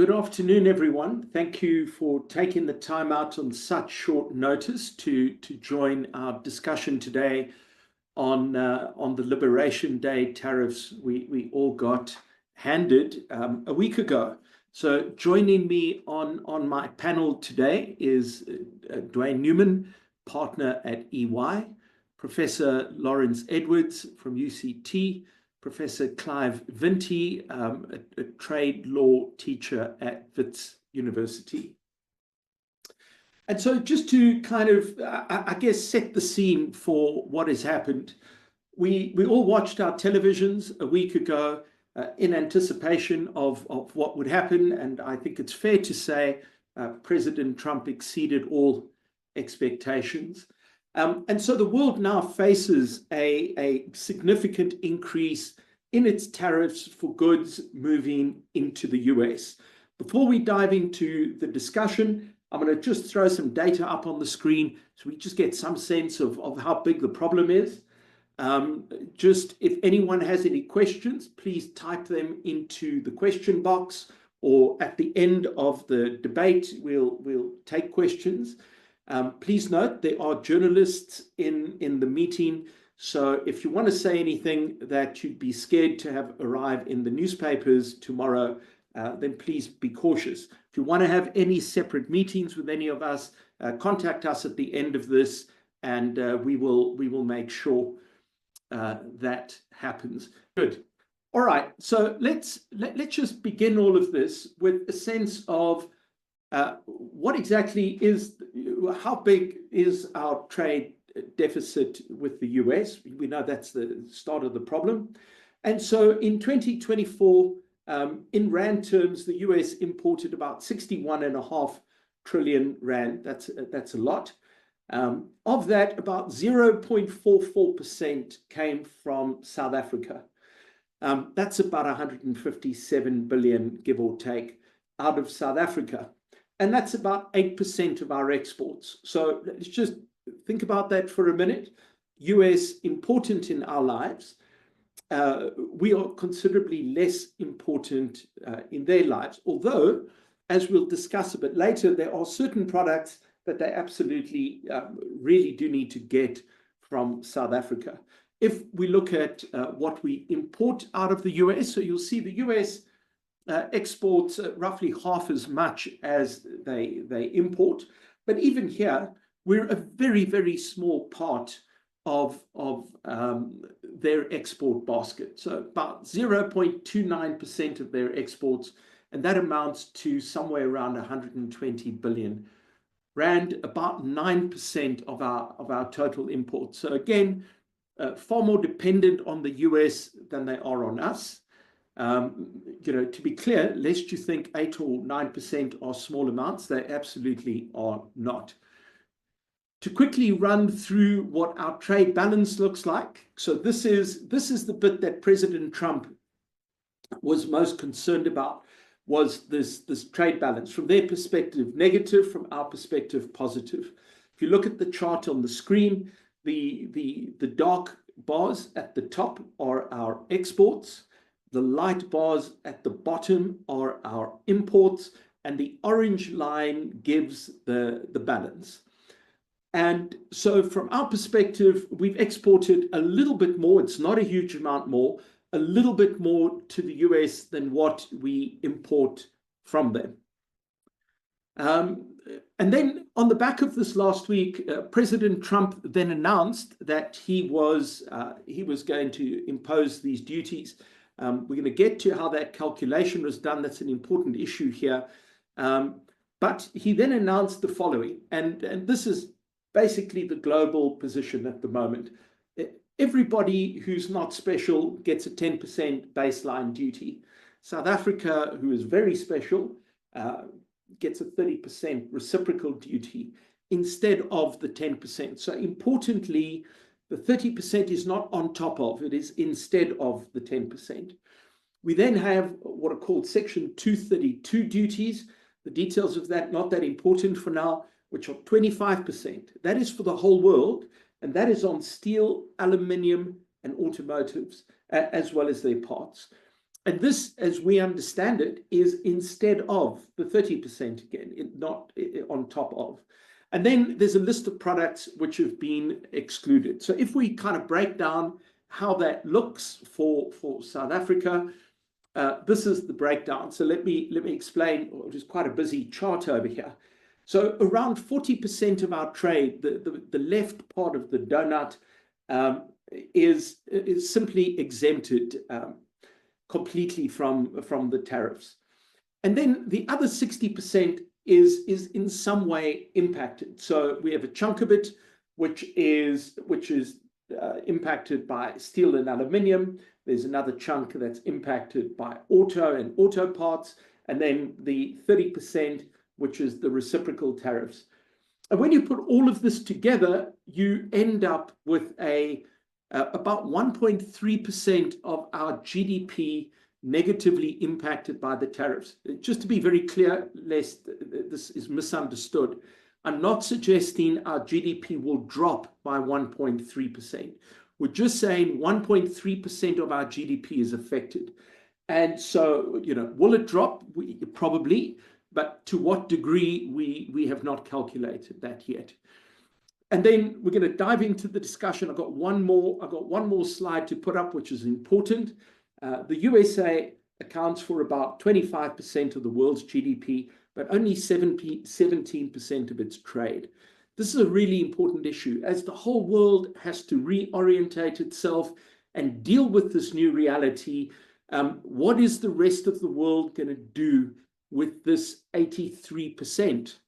Good afternoon, everyone. Thank you for taking the time out on such short notice to join our discussion today on the Liberation Day tariffs we all got handed a week ago. So joining me on my panel today is Duane Newman, partner at EY, Professor Lawrence Edwards from UCT, Professor Clive Vinti, a trade law teacher at Wits University. And so just to kind of, I guess, set the scene for what has happened, we all watched our televisions a week ago in anticipation of what would happen. And I think it's fair to say President Trump exceeded all expectations. And so the world now faces a significant increase in its tariffs for goods moving into the US. Before we dive into the discussion, I'm going to just throw some data up on the screen so we just get some sense of how big the problem is. Just if anyone has any questions, please type them into the question box, or at the end of the debate, we'll take questions. Please note there are journalists in the meeting, so if you want to say anything that you'd be scared to have arrive in the newspapers tomorrow, then please be cautious. If you want to have any separate meetings with any of us, contact us at the end of this, and we will make sure that happens. Good. All right. So let's just begin all of this with a sense of what exactly is, how big is our trade deficit with the US? We know that's the start of the problem. And so in 2024, in Rand terms, the US imported about 61.5 trillion Rand. That's a lot. Of that, about 0.44% came from South Africa. That's about 157 billion, give or take, out of South Africa. And that's about 8% of our exports. So let's just think about that for a minute. US important in our lives. We are considerably less important in their lives. Although, as we'll discuss a bit later, there are certain products that they absolutely really do need to get from South Africa. If we look at what we import out of the US, so you'll see the US exports roughly half as much as they import. But even here, we're a very, very small part of their export basket. So about 0.29% of their exports, and that amounts to somewhere around 120 billion Rand, about 9% of our total imports. So again, far more dependent on the US than they are on us. To be clear, lest you think 8 or 9% are small amounts, they absolutely are not. To quickly run through what our trade balance looks like. So this is the bit that President Trump was most concerned about, was this trade balance. From their perspective, negative; from our perspective, positive. If you look at the chart on the screen, the dark bars at the top are our exports. The light bars at the bottom are our imports, and the orange line gives the balance. And so from our perspective, we've exported a little bit more. It's not a huge amount more, a little bit more to the US than what we import from them. And then on the back of this last week, President Trump then announced that he was going to impose these duties. We're going to get to how that calculation was done. That's an important issue here. But he then announced the following, and this is basically the global position at the moment. Everybody who's not special gets a 10% baseline duty. South Africa, who is very special, gets a 30% reciprocal duty instead of the 10%. So importantly, the 30% is not on top of, it is instead of the 10%. We then have what are called Section 232 duties. The details of that, not that important for now, which are 25%. That is for the whole world, and that is on steel, aluminium, and automotives, as well as their parts. And this, as we understand it, is instead of the 30% again, not on top of. And then there's a list of products which have been excluded. So if we kind of break down how that looks for South Africa, this is the breakdown. So let me explain. It is quite a busy chart over here. So around 40% of our trade, the left part of the donut, is simply exempted completely from the tariffs. And then the other 60% is in some way impacted. So we have a chunk of it which is impacted by steel and aluminium. There's another chunk that's impacted by auto and auto parts, and then the 30%, which is the reciprocal tariffs. And when you put all of this together, you end up with about 1.3% of our GDP negatively impacted by the tariffs. Just to be very clear, lest this is misunderstood, I'm not suggesting our GDP will drop by 1.3%. We're just saying 1.3% of our GDP is affected. And so, will it drop? Probably, but to what degree, we have not calculated that yet. And then we're going to dive into the discussion. I've got one more slide to put up, which is important. The USA accounts for about 25% of the world's GDP, but only 17% of its trade. This is a really important issue as the whole world has to reorientate itself and deal with this new reality. What is the rest of the world going to do with this 83%?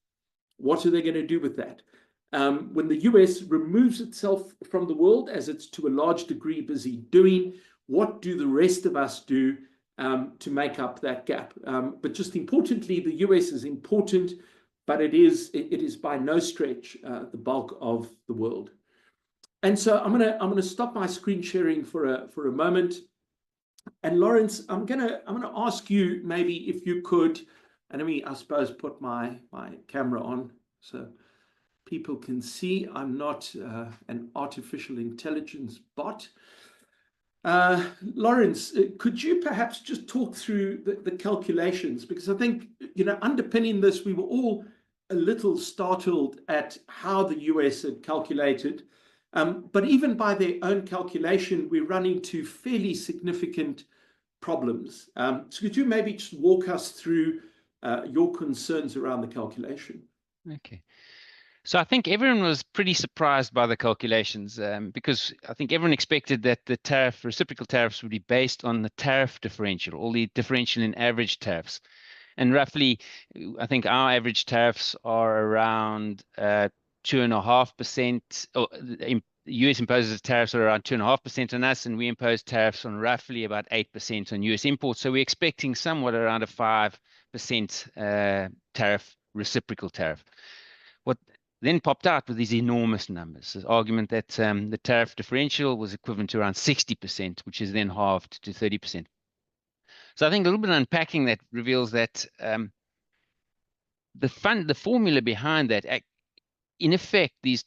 What are they going to do with that? When the US removes itself from the world, as it's to a large degree busy doing, what do the rest of us do to make up that gap? But just importantly, the US is important, but it is by no stretch the bulk of the world. And so I'm gonna stop my screen sharing for a moment. And Lawrence, I'm gonna ask you maybe if you could, and let me, I suppose, put my camera on so people can see I'm not an artificial intelligence bot. Lawrence, could you perhaps just talk through the calculations? Because I think, underpinning this, we were all a little startled at how the US had calculated. But even by their own calculation, we run into fairly significant problems. So could you maybe just walk us through your concerns around the calculation? Okay. So I think everyone was pretty surprised by the calculations because I think everyone expected that the reciprocal tariffs would be based on the tariff differential, or the differential in average tariffs. And roughly, I think our average tariffs are around 2.5%. Or the US imposes tariffs are around 2.5% on us, and we impose tariffs on roughly about 8% on US imports. So we're expecting somewhat around a 5% tariff, reciprocal tariff. What then popped out with these enormous numbers, the argument that the tariff differential was equivalent to around 60%, which is then halved to 30%. So I think a little bit of unpacking that reveals that the formula behind that, in effect, these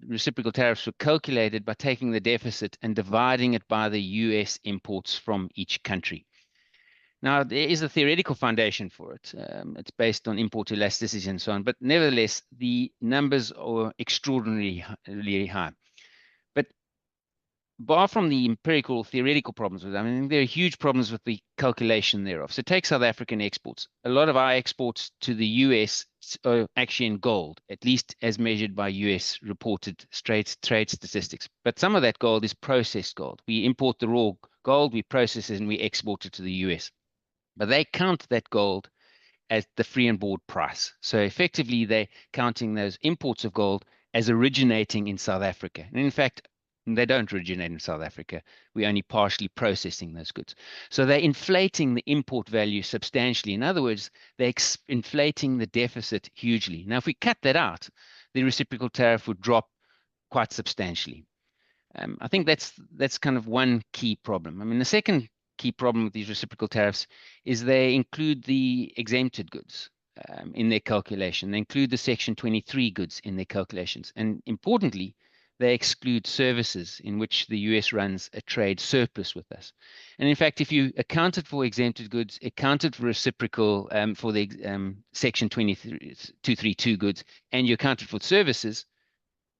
reciprocal tariffs were calculated by taking the deficit and dividing it by the US imports from each country. Now, there is a theoretical foundation for it. It's based on import elasticity and so on, but nevertheless, the numbers are extraordinarily high. But bar from the empirical theoretical problems with them, I mean, there are huge problems with the calculation thereof. So take South African exports. A lot of our exports to the US are actually in gold, at least as measured by US reported trade statistics. But some of that gold is processed gold. We import the raw gold, we process it, and we export it to the US. But they count that gold as the free and board price. So effectively, they're counting those imports of gold as originating in South Africa. And in fact, they don't originate in South Africa. We're only partially processing those goods. So they're inflating the import value substantially. In other words, they're inflating the deficit hugely. Now, if we cut that out, the reciprocal tariff would drop quite substantially. I think that's kind of one key problem. I mean, the second key problem with these reciprocal tariffs is they include the exempted goods in their calculation. They include the Section 23 goods in their calculations. And importantly, they exclude services in which the US runs a trade surplus with us. And in fact, if you accounted for exempted goods, accounted for reciprocal for the Section 232 goods, and you accounted for services,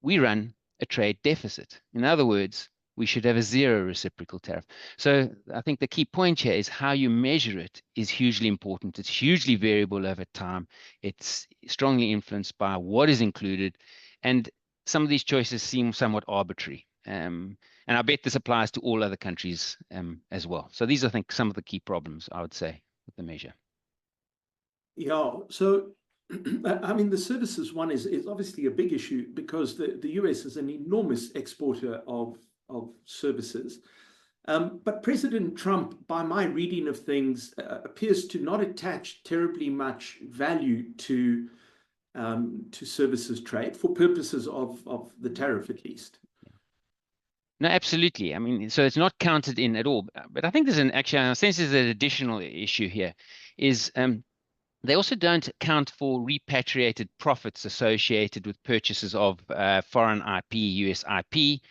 we run a trade deficit. In other words, we should have a zero reciprocal tariff. So I think the key point here is how you measure it is hugely important. It's hugely variable over time. It's strongly influenced by what is included. And some of these choices seem somewhat arbitrary. And I bet this applies to all other countries as well. So these are, I think, some of the key problems, I would say, with the measure. Yeah, so I mean, the services one is obviously a big issue because the US is an enormous exporter of services. But President Trump, by my reading of things, appears to not attach terribly much value to services trade for purposes of the tariff, at least. No, absolutely. I mean, so it's not counted in at all. But I think there's I sense there's an additional issue here, is they also don't account for repatriated profits associated with purchases of foreign IP, US IP,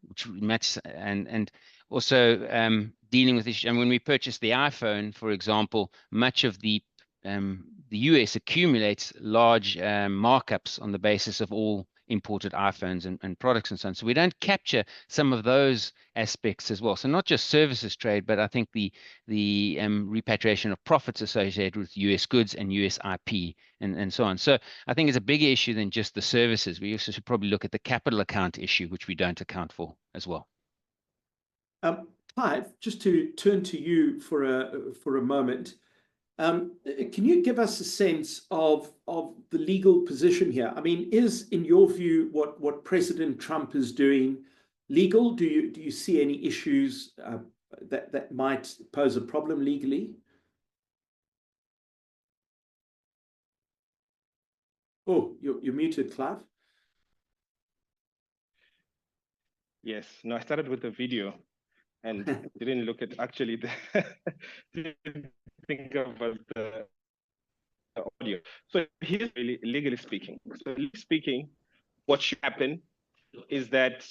which match, and also dealing with issues. And when we purchase the iPhone, for example, much of the US accumulates large markups on the basis of all imported iPhones and products and so on. So we don't capture some of those aspects as well. So not just services trade, but I think the repatriation of profits associated with US goods and US IP and so on. So I think it's a bigger issue than just the services. We also should probably look at the capital account issue, which we don't account for as well. Clive, just to turn to you for a moment. Can you give us a sense of the legal position here? I mean, is, in your view, what President Trump is doing legal? Do you see any issues that might pose a problem legally? Oh, you're muted, Clive. Yes. No, I started with the video and didn't look at actually didn't think about the audio. So here's really legally speaking. So legally speaking, what should happen is that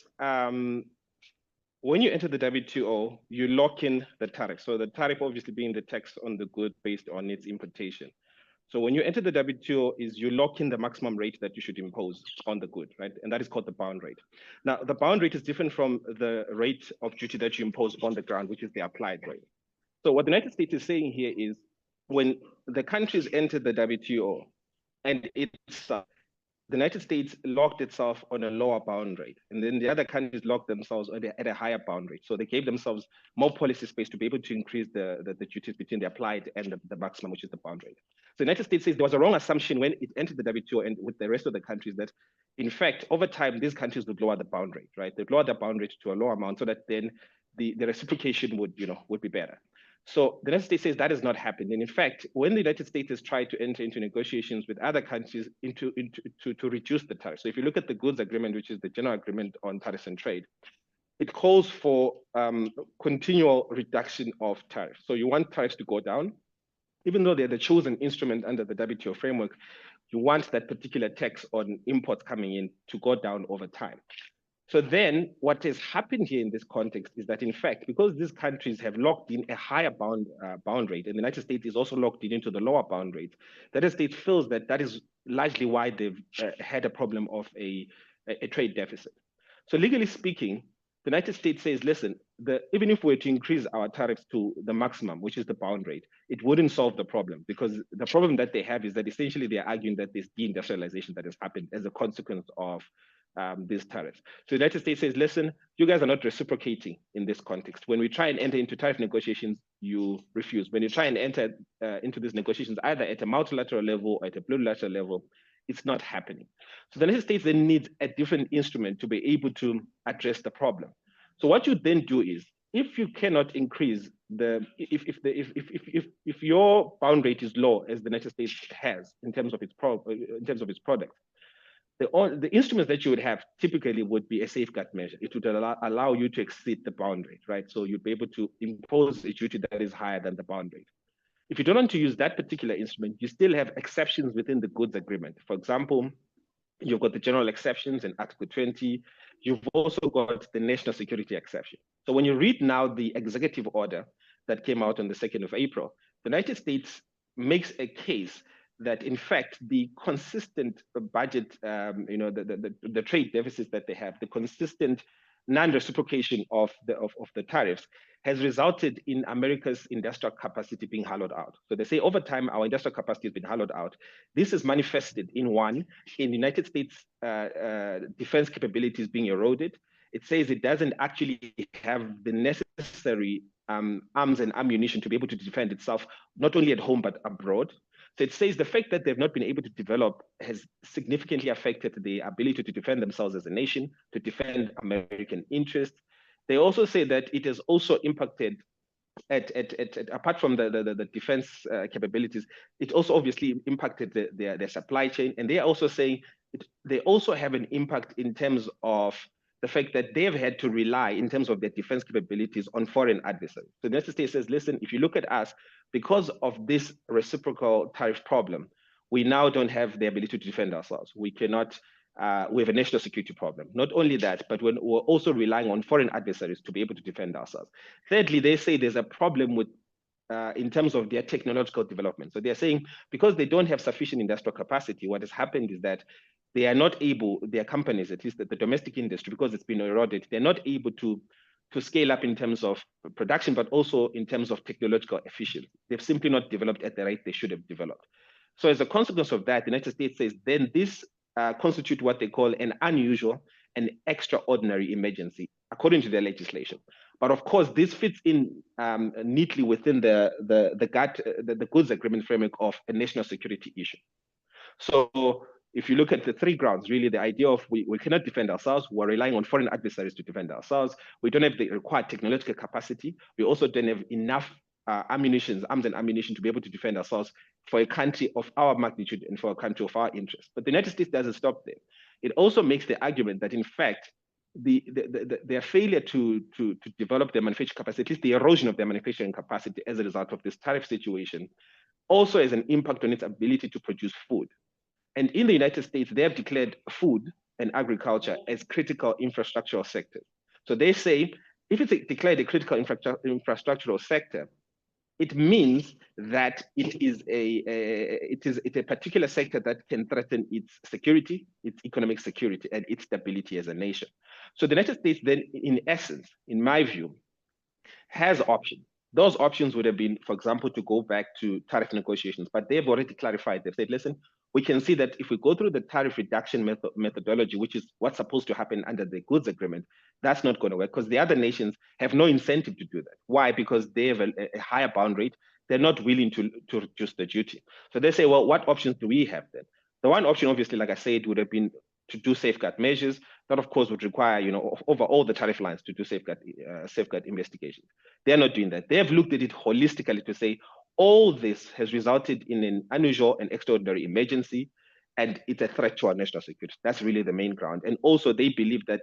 when you enter the WTO, you lock in the tariff. So the tariff obviously being the tax on the good based on its importation. So when you enter the WTO, is you lock in the maximum rate that you should impose on the good, right? And that is called the bound rate. Now, the bound rate is different from the rate of duty that you impose on the ground, which is the applied rate. So what the United States is saying here is when the countries enter the WTO and the United States locked itself on a lower bound rate, and then the other countries locked themselves at a higher bound rate. So they gave themselves more policy space to be able to increase the duties between the applied and the maximum, which is the bound rate. So the United States says there was a wrong assumption when it entered the WTO and with the rest of the countries that, in fact, over time, these countries would lower the bound rate, right? They'd lower the bound rate to a lower amount so that then the reciprocation would be better. So the United States says that has not happened. And in fact, when the United States has tried to enter into negotiations with other countries to reduce the tariff. So if you look at the goods agreement, which is the general agreement on tariffs and trade, it calls for continual reduction of tariffs. So you want tariffs to go down, even though they're the chosen instrument under the WTO framework, you want that particular tax on imports coming in to go down over time. So then what has happened here in this context is that, in fact, because these countries have locked in a higher bound rate, and the United States is also locked into the lower bound rate, the United States feels that is largely why they've had a problem of a trade deficit. So legally speaking, the United States says, listen, even if we were to increase our tariffs to the maximum, which is the bound rate, it wouldn't solve the problem, because the problem that they have is that essentially they're arguing that there's deindustrialization that has happened as a consequence of these tariffs. So the United States says, listen, you guys are not reciprocating in this context. When we try and enter into tariff negotiations, you refuse. When you try and enter into these negotiations, either at a multilateral level or at a plurilateral level, it's not happening. So the United States then needs a different instrument to be able to address the problem. So what you then do is, if you cannot increase if your bound rate is low, as the United States has in terms of its products, the instruments that you would have typically would be a safeguard measure. It would allow you to exceed the bound rate, right? So you'd be able to impose a duty that is higher than the bound rate. If you don't want to use that particular instrument, you still have exceptions within the goods agreement. For example, You've got the general exceptions in Article 20. You've also got the national security exception. So when you read now the executive order that came out on the 2nd of April, the United States makes a case that, in fact, the consistent budget, the trade deficits that they have, the consistent non-reciprocation of the tariffs has resulted in America's industrial capacity being hollowed out. So they say over time, our industrial capacity has been hollowed out. This is manifested in the United States defense capabilities being eroded. It says it doesn't actually have the necessary arms and ammunition to be able to defend itself, not only at home, but abroad. So it says the fact that they've not been able to develop has significantly affected the ability to defend themselves as a nation, to defend American interests. They also say that it has also impacted, apart from the defense capabilities, it also obviously impacted their supply chain. And they are also saying they also have an impact in terms of the fact that they've had to rely in terms of their defense capabilities on foreign adversaries. So the United States says, listen, if you look at us, because of this reciprocal tariff problem, we now don't have the ability to defend ourselves. We cannot, we have a national security problem. Not only that, but we're also relying on foreign adversaries to be able to defend ourselves. Thirdly, they say there's a problem with in terms of their technological development. So they're saying because they don't have sufficient industrial capacity, what has happened is that they are not able, their companies, at least the domestic industry, because it's been eroded, they're not able to scale up in terms of production, but also in terms of technological efficiency. They've simply not developed at the rate they should have developed. So as a consequence of that, the United States says, then this constitutes what they call an unusual and extraordinary emergency, according to their legislation. But of course, this fits in neatly within the goods agreement framework of a national security issue. So if you look at the three grounds, really the idea of we cannot defend ourselves, we're relying on foreign adversaries to defend ourselves, we don't have the required technological capacity, we also don't have enough arms and ammunition to be able to defend ourselves for a country of our magnitude and for a country of our interest. But the United States doesn't stop there. It also makes the argument that in fact, their failure to develop their manufacturing capacity, at least the erosion of their manufacturing capacity as a result of this tariff situation, also has an impact on its ability to produce food. And in the United States, they have declared food and agriculture as critical infrastructural sectors. So they say, if it's declared a critical infrastructural sector, it means that it's a particular sector that can threaten its security, its economic security, and its stability as a nation. So the United States then, in essence, in my view, has options. Those options would have been, for example, to go back to tariff negotiations, but they've already clarified. They've said, listen, we can see that if we go through the tariff reduction methodology, which is what's supposed to happen under the goods agreement, that's not going to work because the other nations have no incentive to do that. Why? Because they have a higher bound rate. They're not willing to reduce the duty. So they say, well, what options do we have then? The one option, obviously, like I said, would have been to do safeguard measures. That, of course, would require, over all the tariff lines to do safeguard investigations. They're not doing that. They have looked at it holistically to say, all this has resulted in an unusual and extraordinary emergency, and it's a threat to our national security. That's really the main ground. And also, they believe that,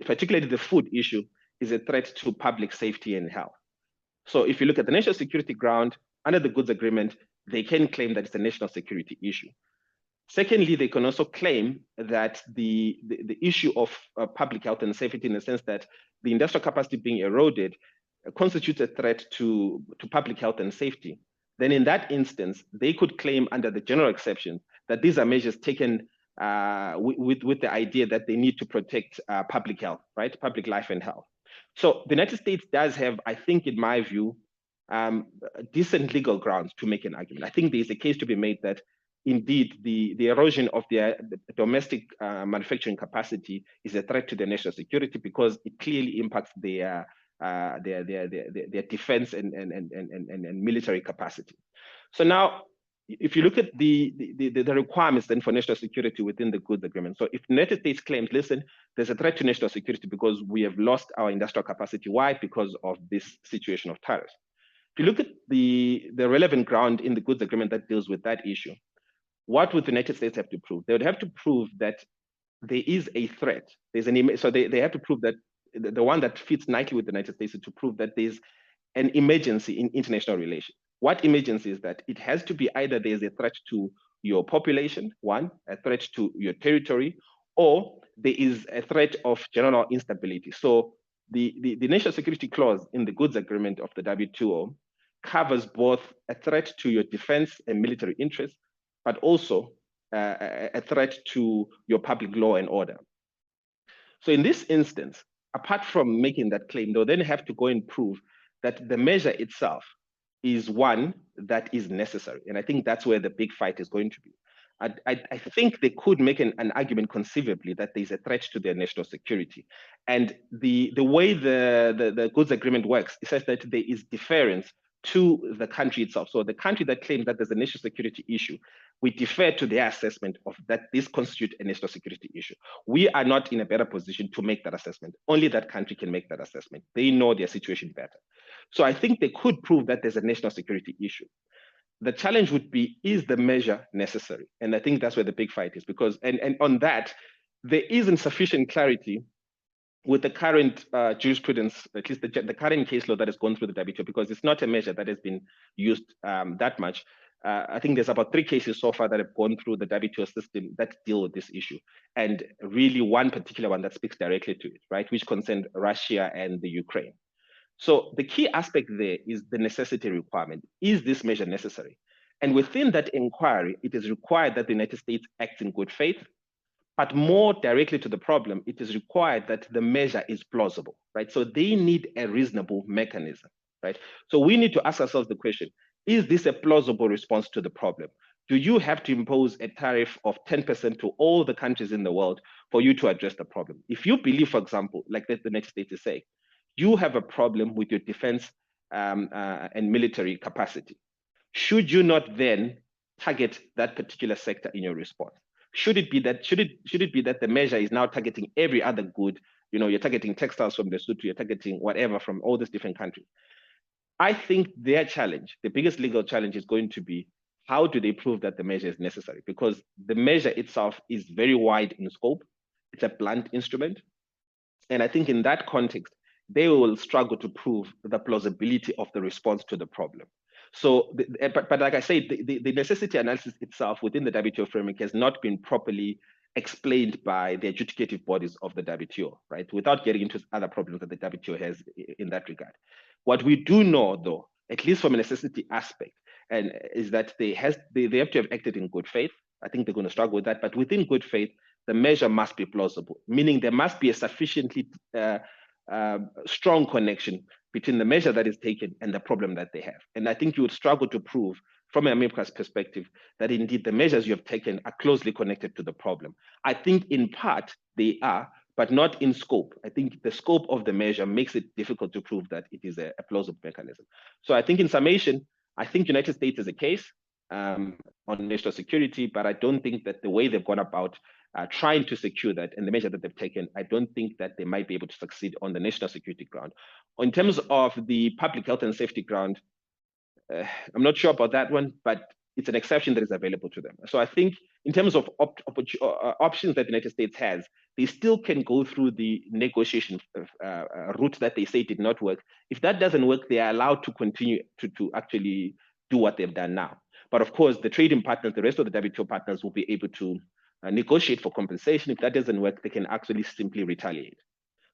particularly the food issue, is a threat to public safety and health. So if you look at the national security ground, under the goods agreement, they can claim that it's a national security issue. Secondly, they can also claim that the issue of public health and safety, in the sense that the industrial capacity being eroded constitutes a threat to public health and safety. Then in that instance, they could claim under the general exception that these are measures taken with the idea that they need to protect public health, right? Public life and health. So the United States does have, I think, in my view, decent legal grounds to make an argument. I think there's a case to be made that indeed the erosion of their domestic manufacturing capacity is a threat to their national security because it clearly impacts their defense and military capacity. So now, if you look at the requirements then for national security within the goods agreement, so if the United States claims, listen, there's a threat to national security because we have lost our industrial capacity. Why? Because of this situation of tariffs. If you look at the relevant ground in the goods agreement that deals with that issue, what would the United States have to prove? They would have to prove that there is a threat. So they have to prove that the one that fits nicely with the United States is to prove that there's an emergency in international relations. What emergency is that? It has to be either there's a threat to your population, one, a threat to your territory, or there is a threat of general instability. So the national security clause in the goods agreement of the WTO covers both a threat to your defense and military interests, but also a threat to your public law and order. So in this instance, apart from making that claim, they'll then have to go and prove that the measure itself is one that is necessary. And I think that's where the big fight is going to be. I think they could make an argument conceivably that there's a threat to their national security. And the way the goods agreement works, it says that there is deference to the country itself. So the country that claims that there's a national security issue, we defer to their assessment of that this constitutes a national security issue. We are not in a better position to make that assessment. Only that country can make that assessment. They know their situation better. So I think they could prove that there's a national security issue. The challenge would be, is the measure necessary? And I think that's where the big fight is, because, and on that, there isn't sufficient clarity with the current jurisprudence, at least the current case law that has gone through the WTO, because it's not a measure that has been used that much. I think there's about 3 cases so far that have gone through the WTO system that deal with this issue. And really one particular one that speaks directly to it, right, which concerned Russia and the Ukraine. So the key aspect there is the necessity requirement. Is this measure necessary? And within that inquiry, it is required that the United States acts in good faith, but more directly to the problem, it is required that the measure is plausible, right? So they need a reasonable mechanism, right? So we need to ask ourselves the question, is this a plausible response to the problem? Do you have to impose a tariff of 10% to all the countries in the world for you to address the problem? If you believe, for example, like the United States is saying, you have a problem with your defense and military capacity, should you not then target that particular sector in your response? Should it be that the measure is now targeting every other good? You know, you're targeting textiles from Lesotho, you're targeting whatever from all these different countries. I think their challenge, the biggest legal challenge, is going to be, how do they prove that the measure is necessary? Because the measure itself is very wide in scope. It's a blunt instrument. And I think in that context, they will struggle to prove the plausibility of the response to the problem. So, but like I said, the necessity analysis itself within the WTO framework has not been properly explained by the adjudicative bodies of the WTO, right? Without getting into other problems that the WTO has in that regard. What we do know, though, at least from a necessity aspect, and is that they have to have acted in good faith. I think they're going to struggle with that, but within good faith, the measure must be plausible, meaning there must be a sufficiently strong connection between the measure that is taken and the problem that they have. And I think you would struggle to prove from an America's perspective that indeed the measures you have taken are closely connected to the problem. I think in part they are, but not in scope. I think the scope of the measure makes it difficult to prove that it is a plausible mechanism. So I think in summation, I think United States is a case on national security, but I don't think that the way they've gone about trying to secure that and the measure that they've taken, I don't think that they might be able to succeed on the national security ground. In terms of the public health and safety ground, I'm not sure about that one, but it's an exception that is available to them. So I think in terms of options that the United States has, they still can go through the negotiation route that they say did not work. If that doesn't work, they are allowed to continue to actually do what they've done now. But of course, the trading partners, the rest of the WTO partners will be able to negotiate for compensation. If that doesn't work, they can actually simply retaliate.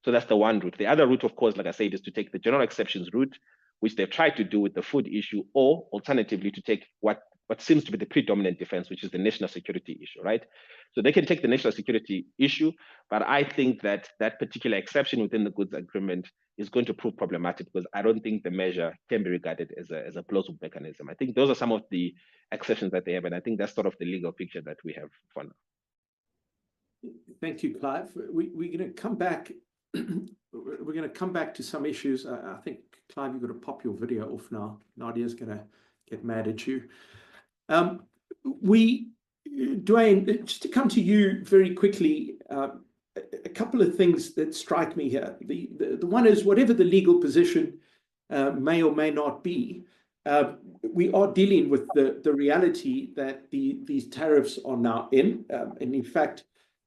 So that's the one route. The other route, of course, like I said, is to take the general exceptions route, which they've tried to do with the food issue, or alternatively to take what seems to be the predominant defense, which is the national security issue, right? So they can take the national security issue, but I think that that particular exception within the goods agreement is going to prove problematic because I don't think the measure can be regarded as a plausible mechanism. I think those are some of the exceptions that they have, and I think that's sort of the legal picture that we have for now. Thank you, Clive. We're going to come back. We're going to come back to some issues. I think, Clive, you've got to pop your video off now. Nadia's going to get mad at you. Duane, just to come to you very quickly, a couple of things that strike me here. The one is, whatever the legal position may or may not be, we are dealing with the reality that these tariffs are now in. And in fact,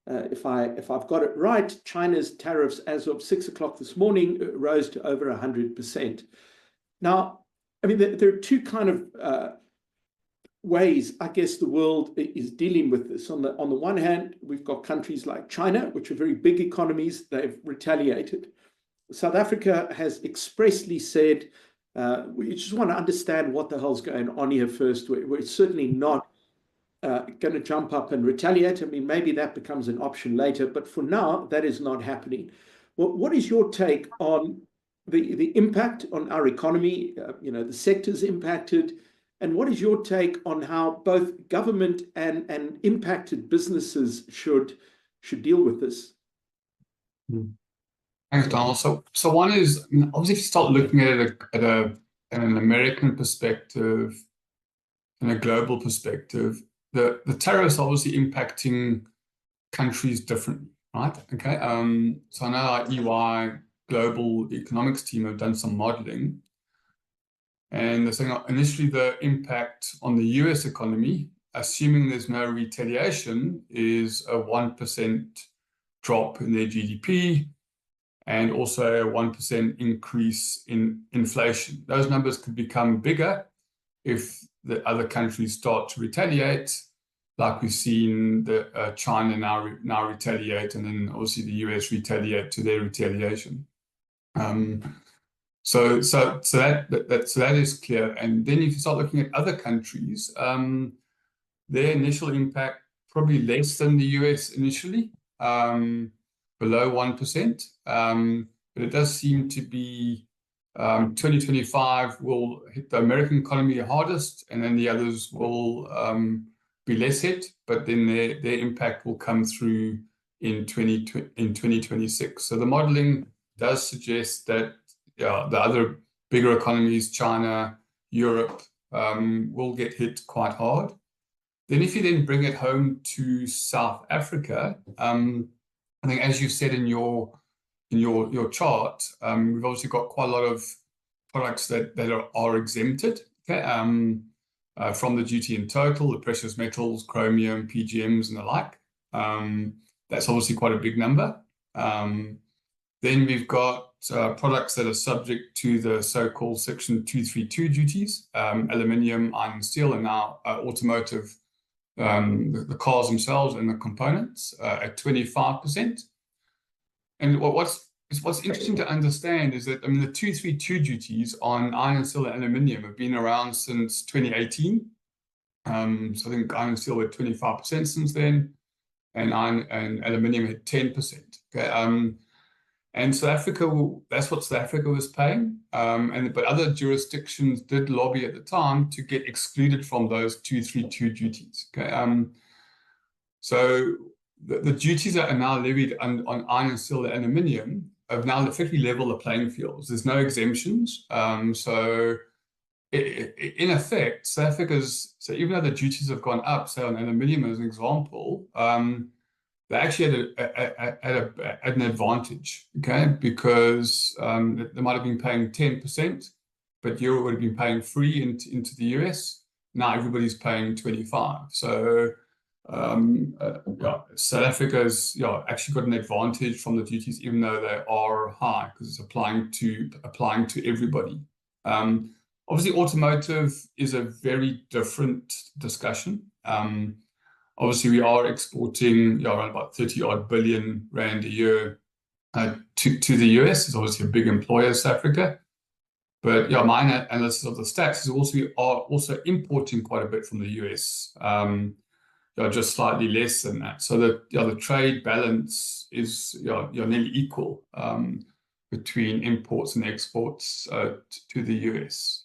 if I've got it right, China's tariffs as of 6 o'clock this morning rose to over 100%. Now, I mean, there are two kind of ways, I guess, the world is dealing with this. On the one hand, we've got countries like China, which are very big economies. They've retaliated. South Africa has expressly said, we just want to understand what the hell's going on here first. We're certainly not going to jump up and retaliate. I mean, maybe that becomes an option later, but for now, that is not happening. Well, what is your take on the impact on our economy, the sectors impacted, and what is your take on how both government and impacted businesses should deal with this? Thanks, Donald. So one is, obviously, if you start looking at it at an American perspective and a global perspective, the tariffs are obviously impacting countries differently, right? Okay. So I know our EY global economics team have done some modeling, and they're saying initially the impact on the US economy, assuming there's no retaliation, is a 1% drop in their GDP and also a 1% increase in inflation. Those numbers could become bigger if the other countries start to retaliate, like we've seen China now retaliate, and then obviously the US retaliate to their retaliation. So that is clear. And then if you start looking at other countries, their initial impact probably less than the US initially, below 1%. But it does seem to be 2025 will hit the American economy the hardest, and then the others will be less hit, but then their impact will come through in 2026. So the modeling does suggest that the other bigger economies, China, Europe, will get hit quite hard. Then if you then bring it home to South Africa, I think as you said in your chart, we've obviously got quite a lot of products that are exempted, okay, from the duty in total, the precious metals, chromium, PGMs, and the like. That's obviously quite a big number. Then we've got products that are subject to the so-called Section 232 duties, aluminium, iron and steel, and now automotive, the cars themselves and the components at 25%. And what's interesting to understand is that, I mean, the 232 duties on iron and steel and aluminium have been around since 2018. So I think iron and steel were 25% since then, and iron and aluminium had 10%. Okay, and South Africa, that's what South Africa was paying. But other jurisdictions did lobby at the time to get excluded from those 232 duties. Okay, so the duties that are now levied on iron and steel and aluminium have now effectively leveled the playing fields. There's no exemptions. So in effect, South Africa's, so even though the duties have gone up, say on aluminium as an example, they actually had an advantage, okay, because they might have been paying 10%, but Europe would have been paying free into the US. Now everybody's paying 25%. So South Africa's actually got an advantage from the duties, even though they are high, because it's applying to everybody. Obviously, automotive is a very different discussion. Obviously, we are exporting around about 30-odd billion rand a year to the US. It's obviously a big employer, South Africa. But my analysis of the stats is also we are also importing quite a bit from the US, just slightly less than that. So the trade balance is nearly equal between imports and exports to the US.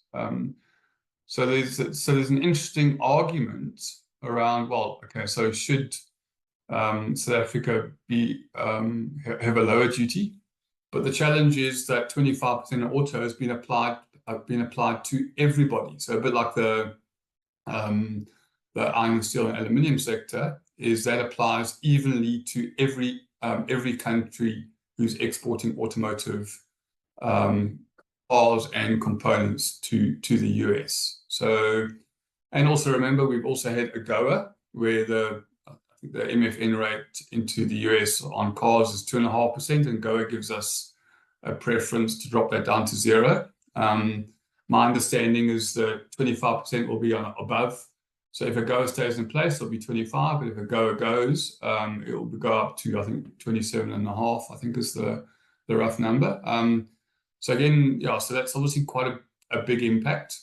So there's an interesting argument around, well, okay, so should South Africa have a lower duty? But the challenge is that 25% of auto has been applied to everybody. So a bit like the iron and steel and aluminium sector, is that applies evenly to every country who's exporting automotive cars and components to the US. So, and also remember, we've also had AGOA, where I think the MFN rate into the US on cars is 2.5%, and AGOA gives us a preference to drop that down to 0. My understanding is that 25% will be above So if a go stays in place, it'll be 25, but if a go goes, it will go up to, I think, 27.5, I think is the rough number. So again, yeah, so that's obviously quite a big impact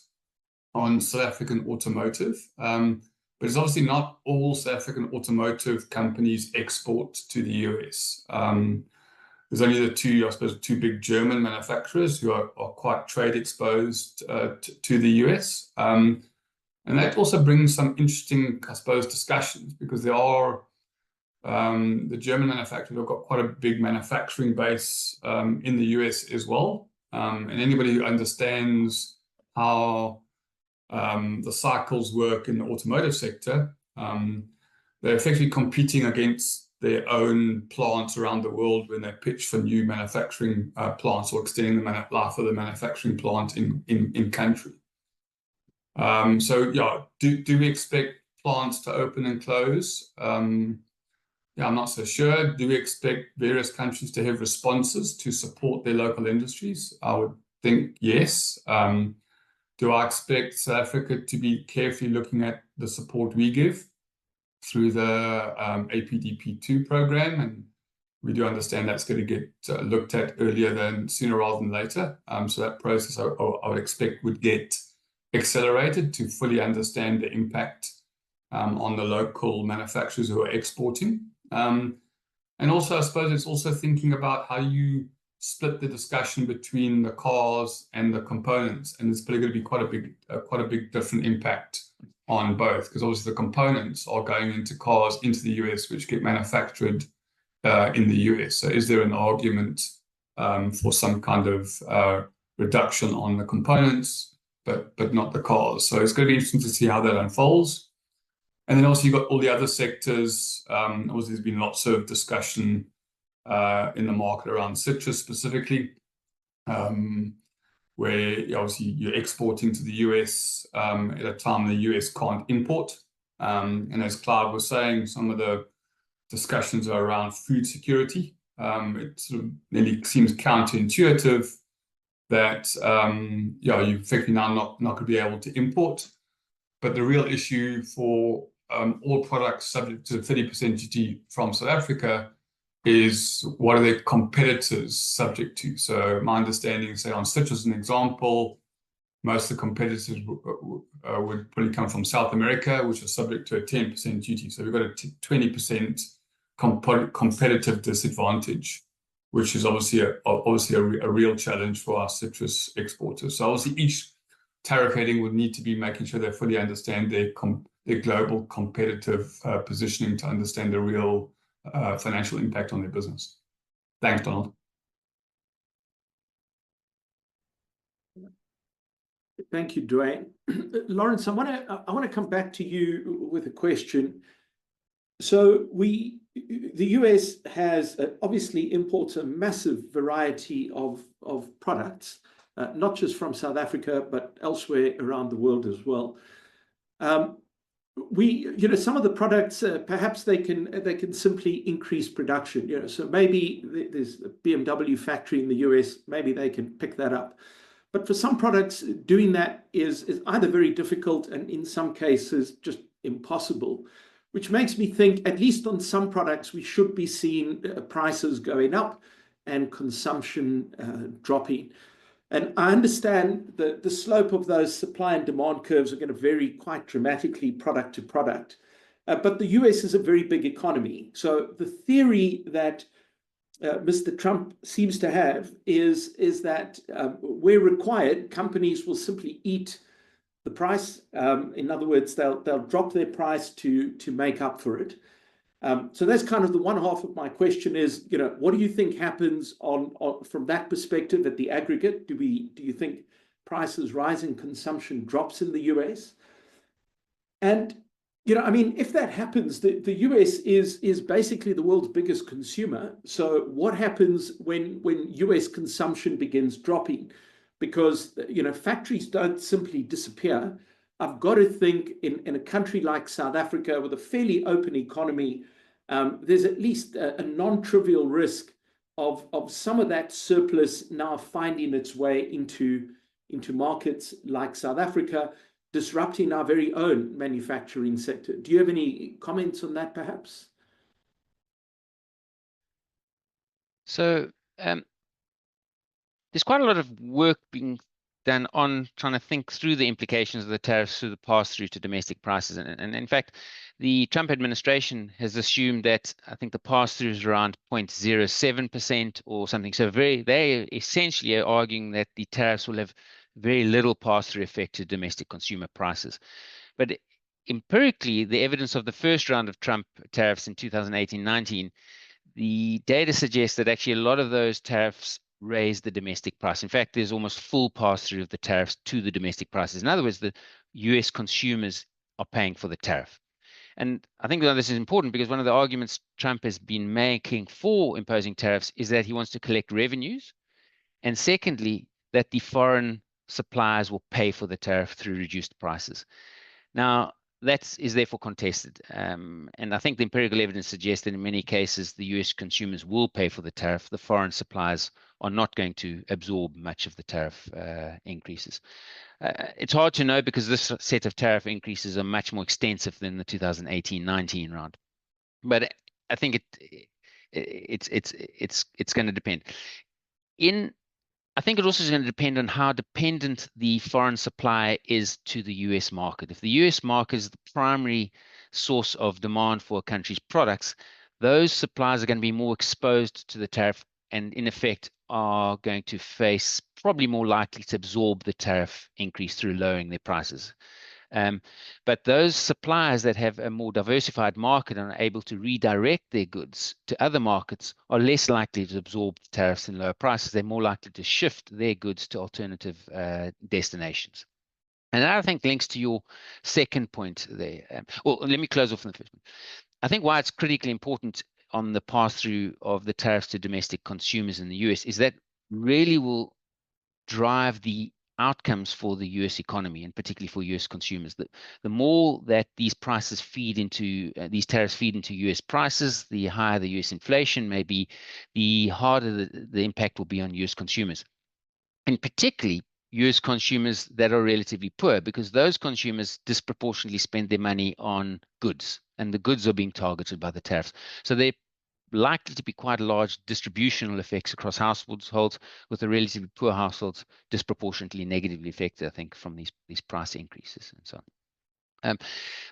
on South African automotive. But it's obviously not all South African automotive companies export to the US. There's only the two, I suppose, two big German manufacturers who are quite trade exposed to the US. And that also brings some interesting, I suppose, discussions, because there are the German manufacturers have got quite a big manufacturing base in the US as well. And anybody who understands how the cycles work in the automotive sector, they're effectively competing against their own plants around the world when they pitch for new manufacturing plants or extending the life of the manufacturing plant in country. So yeah, do we expect plants to open and close? Yeah, I'm not so sure. Do we expect various countries to have responses to support their local industries? I would think yes. Do I expect South Africa to be carefully looking at the support we give through the APDP2 program? And we do understand that's going to get looked at earlier than sooner rather than later. So that process I would expect would get accelerated to fully understand the impact on the local manufacturers who are exporting. And also, I suppose it's also thinking about how you split the discussion between the cars and the components, and there's probably going to be quite a big different impact on both, because obviously the components are going into cars into the US, which get manufactured in the US. So is there an argument for some kind of reduction on the components, but not the cars? So it's going to be interesting to see how that unfolds. And then also you've got all the other sectors. Obviously there's been lots of discussion in the market around citrus specifically, where obviously you're exporting to the US at a time the US can't import. And as Clive was saying, some of the discussions are around food security. It sort of nearly seems counterintuitive that you effectively now not going to be able to import. But the real issue for all products subject to 30% duty from South Africa is what are their competitors subject to. So my understanding, say on citrus as an example, most of the competitors would probably come from South America, which are subject to a 10% duty. So we've got a 20% competitive disadvantage, which is obviously a real challenge for our citrus exporters. So obviously each tariff heading would need to be making sure they fully understand their global competitive positioning to understand the real financial impact on their business. Thanks, Donald. Thank you, Duane. Lawrence, I want to come back to you with a question. So the US has obviously imports a massive variety of products, not just from South Africa, but elsewhere around the world as well. Some of the products, perhaps they can simply increase production. So maybe there's a BMW factory in the US, maybe they can pick that up. But for some products, doing that is either very difficult and in some cases just impossible, which makes me think, at least on some products, we should be seeing prices going up and consumption dropping. And I understand that the slope of those supply and demand curves are going to vary quite dramatically product to product. But the US is a very big economy. So the theory that Mr. Trump seems to have is that where required, companies will simply eat the price. In other words, they'll drop their price to make up for it. So that's kind of the one half of my question is, what do you think happens from that perspective at the aggregate? Do you think prices rise and consumption drops in the US? And if that happens, the US is basically the world's biggest consumer. So what happens when US consumption begins dropping? Because factories don't simply disappear. I've got to think in a country like South Africa with a fairly open economy, there's at least a non-trivial risk of some of that surplus now finding its way into markets like South Africa, disrupting our very own manufacturing sector. Do you have any comments on that, perhaps? So there's quite a lot of work being done on trying to think through the implications of the tariffs through the pass-through to domestic prices. And in fact, the Trump administration has assumed that I think the pass-through is around 0.07% or something. So they essentially are arguing that the tariffs will have very little pass-through effect to domestic consumer prices. But empirically, the evidence of the first round of Trump tariffs in 2018-19, the data suggests that actually a lot of those tariffs raise the domestic price. In fact, there's almost full pass-through of the tariffs to the domestic prices. In other words, the US consumers are paying for the tariff. And I think that this is important because one of the arguments Trump has been making for imposing tariffs is that he wants to collect revenues. And secondly, that the foreign suppliers will pay for the tariff through reduced prices. Now, that is therefore contested. And I think the empirical evidence suggests that in many cases, the US consumers will pay for the tariff. The foreign suppliers are not going to absorb much of the tariff increases. It's hard to know because this set of tariff increases are much more extensive than the 2018-19 round. But I think it's going to depend. I think it also is going to depend on how dependent the foreign supply is to the US market. If the US market is the primary source of demand for a country's products, those suppliers are going to be more exposed to the tariff and in effect are going to face probably more likely to absorb the tariff increase through lowering their prices. But those suppliers that have a more diversified market and are able to redirect their goods to other markets are less likely to absorb the tariffs and lower prices. They're more likely to shift their goods to alternative destinations. And that, I think, links to your second point there. Well, let me close off on the first one. I think why it's critically important on the pass-through of the tariffs to domestic consumers in the US is that really will drive the outcomes for the US economy and particularly for US consumers. The more that these prices feed into, these tariffs feed into US prices, the higher the US inflation may be, the harder the impact will be on US consumers. And particularly US consumers that are relatively poor, because those consumers disproportionately spend their money on goods, and the goods are being targeted by the tariffs. So they're likely to be quite large distributional effects across households, with the relatively poor households disproportionately negatively affected, I think, from these price increases and so on.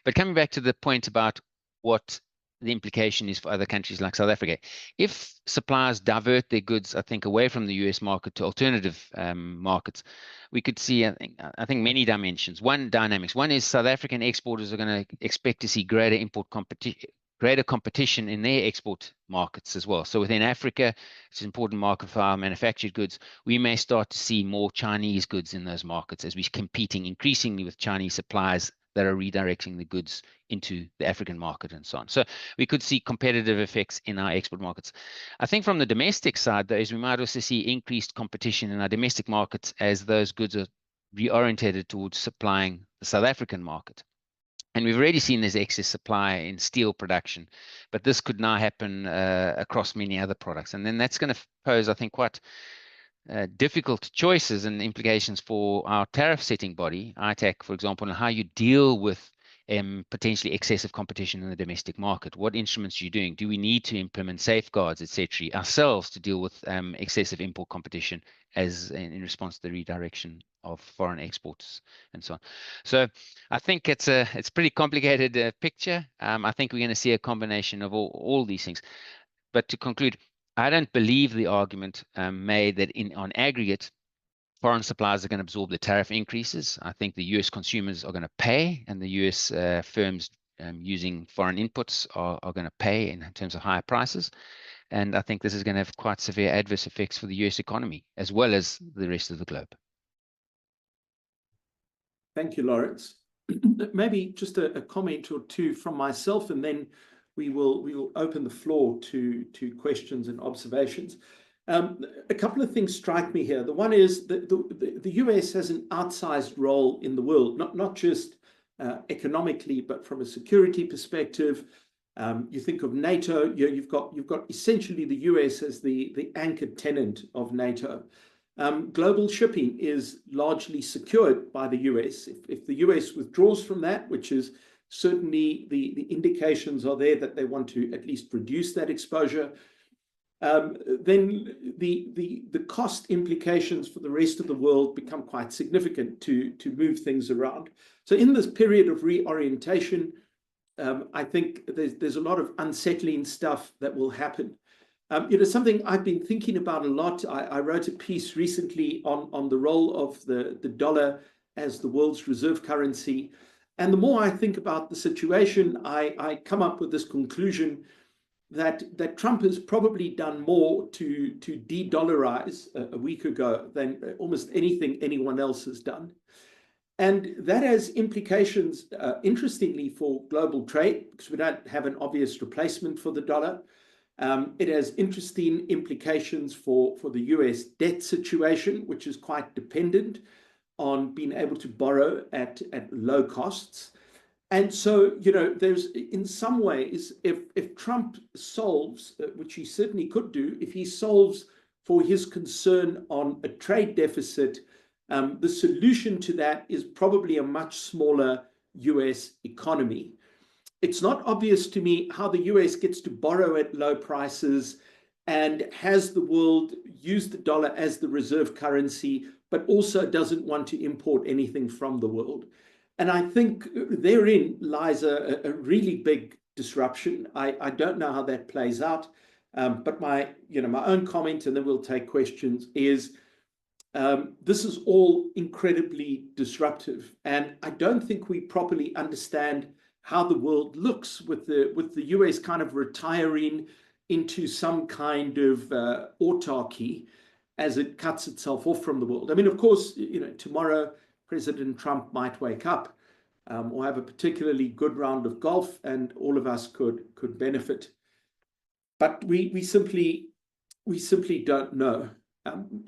But coming back to the point about what the implication is for other countries like South Africa, if suppliers divert their goods, I think, away from the US market to alternative markets, we could see, I think, many dimensions. Dynamics. One is South African exporters are going to expect to see greater competition in their export markets as well. So within Africa, it's an important market for our manufactured goods. We may start to see more Chinese goods in those markets as we're competing increasingly with Chinese suppliers that are redirecting the goods into the African market and so on. So we could see competitive effects in our export markets. I think from the domestic side, though, is we might also see increased competition in our domestic markets as those goods are reorientated towards supplying the South African market. And we've already seen there's excess supply in steel production, but this could now happen across many other products. And then that's going to pose, I think, quite difficult choices and implications for our tariff setting body, ITAC, for example, and how you deal with potentially excessive competition in the domestic market. What instruments are you doing? Do we need to implement safeguards, etc., ourselves to deal with excessive import competition as in response to the redirection of foreign exports and so on? So I think it's a pretty complicated picture. I think we're going to see a combination of all these things. But to conclude, I don't believe the argument made that on aggregate, foreign suppliers are going to absorb the tariff increases. I think the US consumers are going to pay, and the US firms using foreign inputs are going to pay in terms of higher prices. And I think this is going to have quite severe adverse effects for the US economy, as well as the rest of the globe. Thank you, Lawrence. Maybe just a comment or two from myself, and then we will open the floor to questions and observations. A couple of things strike me here. The one is that the US has an outsized role in the world, not just economically, but from a security perspective. You think of NATO, you've got essentially the US as the anchor tenant of NATO. global shipping is largely secured by the US. If the US withdraws from that, which is certainly the indications are there that they want to at least reduce that exposure, then the cost implications for the rest of the world become quite significant to move things around. So in this period of reorientation, I think there's a lot of unsettling stuff that will happen. Something I've been thinking about a lot. I wrote a piece recently on the role of the dollar as the world's reserve currency. And the more I think about the situation, I come up with this conclusion that Trump has probably done more to de-dollarize a week ago than almost anything anyone else has done. And that has implications, interestingly, for global trade, because we don't have an obvious replacement for the dollar. It has interesting implications for the US debt situation, which is quite dependent on being able to borrow at low costs. And so, there's, in some ways, if Trump solves, which he certainly could do, if he solves for his concern on a trade deficit, the solution to that is probably a much smaller US economy. It's not obvious to me how the US gets to borrow at low prices and has the world use the dollar as the reserve currency, but also doesn't want to import anything from the world. And I think therein lies a really big disruption. I don't know how that plays out, but my own comment, and then we'll take questions, is this is all incredibly disruptive, and I don't think we properly understand how the world looks with the US kind of retiring into some kind of autarky as it cuts itself off from the world. I mean, of course, tomorrow President Trump might wake up or have a particularly good round of golf, and all of us could benefit. But we simply don't know.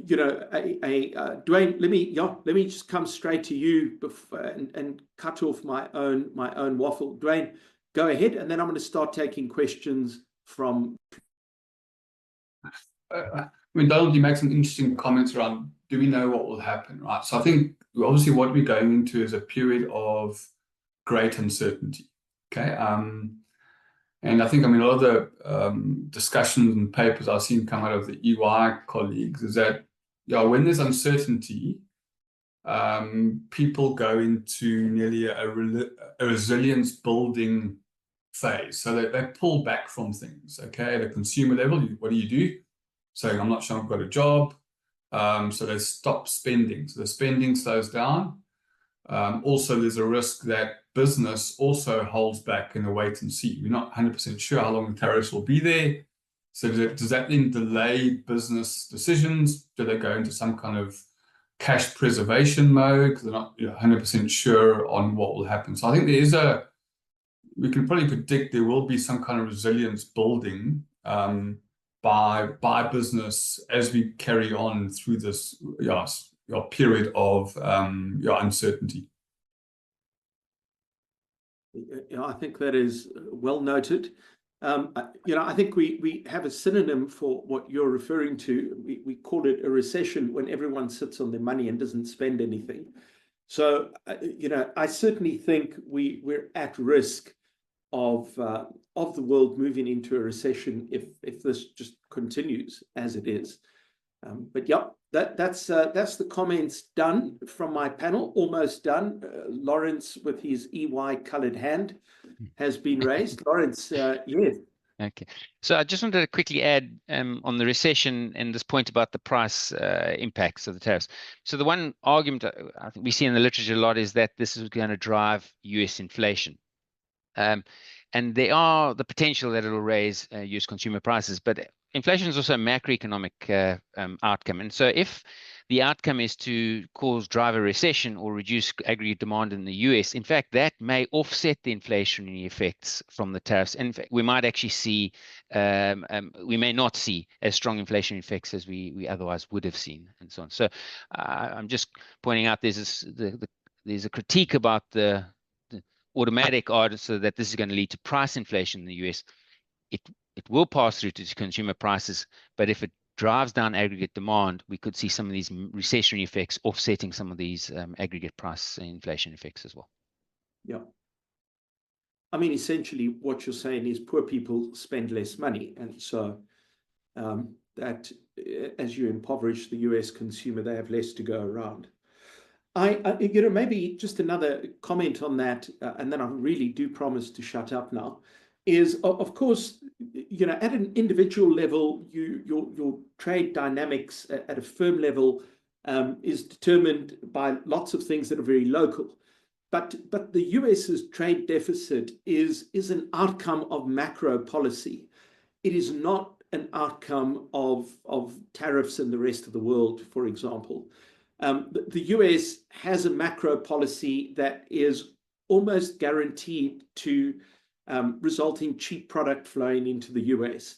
Duane, let me just come straight to you and cut off my own waffle. Duane, go ahead, and then I'm going to start taking questions from. Donald, you make some interesting comments around, do we know what will happen, right? So I think obviously what we're going into is a period of great uncertainty, okay? And I think, a lot of the discussions and papers I've seen come out of the EY colleagues is that, when there's uncertainty, people go into nearly a resilience building phase. So they pull back from things, okay? At a consumer level, what do? Saying, I'm not sure I've got a job. So they stop spending. So the spending slows down. Also, there's a risk that business also holds back in a wait and see. We're not 100% sure how long the tariffs will be there. So does that then delay business decisions? Do they go into some kind of cash preservation mode because they're not 100% sure on what will happen? So I think we can probably predict there will be some kind of resilience building by business as we carry on through this period of uncertainty. I think that is well noted. I think we have a synonym for what you're referring to. We call it a recession when everyone sits on their money and doesn't spend anything. So, I certainly think we're at risk of the world moving into a recession if this just continues as it is. But yeah, that's the comments done from my panel, almost done. Lawrence, with his EY colored hand, has been raised. Lawrence, yes. Okay, so I just wanted to quickly add on the recession and this point about the price impacts of the tariffs. So the one argument I think we see in the literature a lot is that this is going to drive US inflation. And there are the potential that it will raise US consumer prices, but inflation is also a macroeconomic outcome. And so if the outcome is to drive a recession or reduce aggregate demand in the US, in fact, that may offset the inflationary effects from the tariffs. And in fact, we might actually see, we may not see as strong inflation effects as we otherwise would have seen, and so on. So I'm just pointing out there's a critique about the automatic answer that this is going to lead to price inflation in the US. It will pass through to consumer prices, but if it drives down aggregate demand, we could see some of these recessionary effects offsetting some of these aggregate price inflation effects as well. Yeah. I mean, essentially what you're saying is poor people spend less money. And so that as you impoverish the US consumer, they have less to go around. Maybe just another comment on that, and then I really do promise to shut up now, is of course, at an individual level, your trade dynamics at a firm level is determined by lots of things that are very local. But the US's trade deficit is an outcome of macro policy. It is not an outcome of tariffs in the rest of the world, for example. The US has a macro policy that is almost guaranteed to result in cheap product flowing into the US.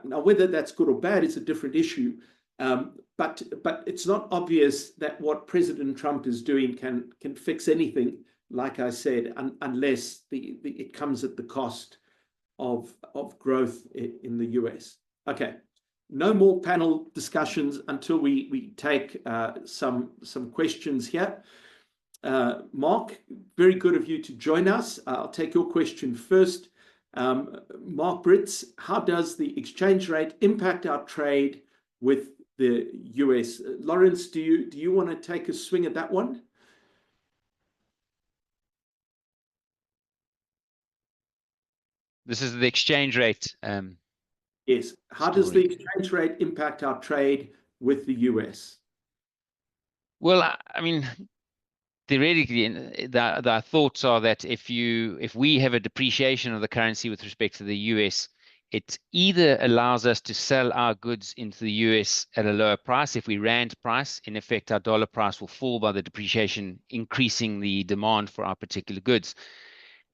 Now, whether that's good or bad is a different issue. But it's not obvious that what President Trump is doing can fix anything, like I said, unless it comes at the cost of growth in the US. Okay. No more panel discussions until we take some questions here. Mark, very good of you to join us. I'll take your question first. Mark Brits, how does the exchange rate impact our trade with the US? Lawrence, do you want to take a swing at that one? This is the exchange rate. Yes. How does the exchange rate impact our trade with the US? Well, I mean, theoretically, the thoughts are that if we have a depreciation of the currency with respect to the US, it either allows us to sell our goods into the US at a lower price. If we rand price, in effect, our dollar price will fall by the depreciation, increasing the demand for our particular goods.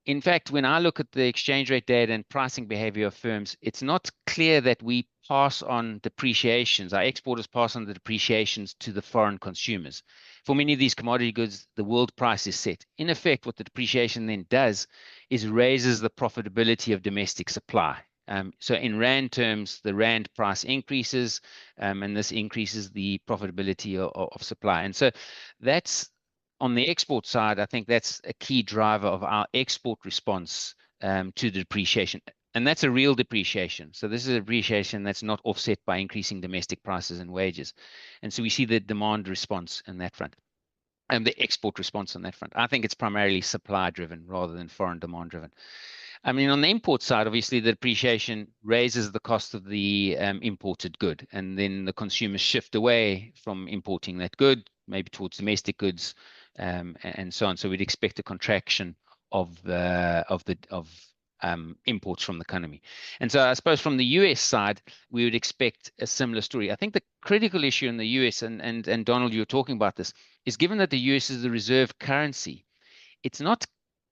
In fact, when I look at the exchange rate data and pricing behavior of firms, it's not clear that we pass on depreciations. Our exporters pass on the depreciations to the foreign consumers. For many of these commodity goods, the world price is set. In effect, what the depreciation then does is raises the profitability of domestic supply. So in rand terms, the rand price increases, and this increases the profitability of supply. And so that's on the export side. I think that's a key driver of our export response to the depreciation. And that's a real depreciation. So this is a depreciation that's not offset by increasing domestic prices and wages. And so we see the demand response in that front and the export response on that front. I think it's primarily supply driven rather than foreign demand driven. I mean, on the import side, obviously, the depreciation raises the cost of the imported good, and then the consumers shift away from importing that good, maybe towards domestic goods, and so on. So we'd expect a contraction of imports from the economy. And so I suppose from the US side, we would expect a similar story. I think the critical issue in the US, and Donald, you were talking about this, is given that the US is the reserve currency, it's not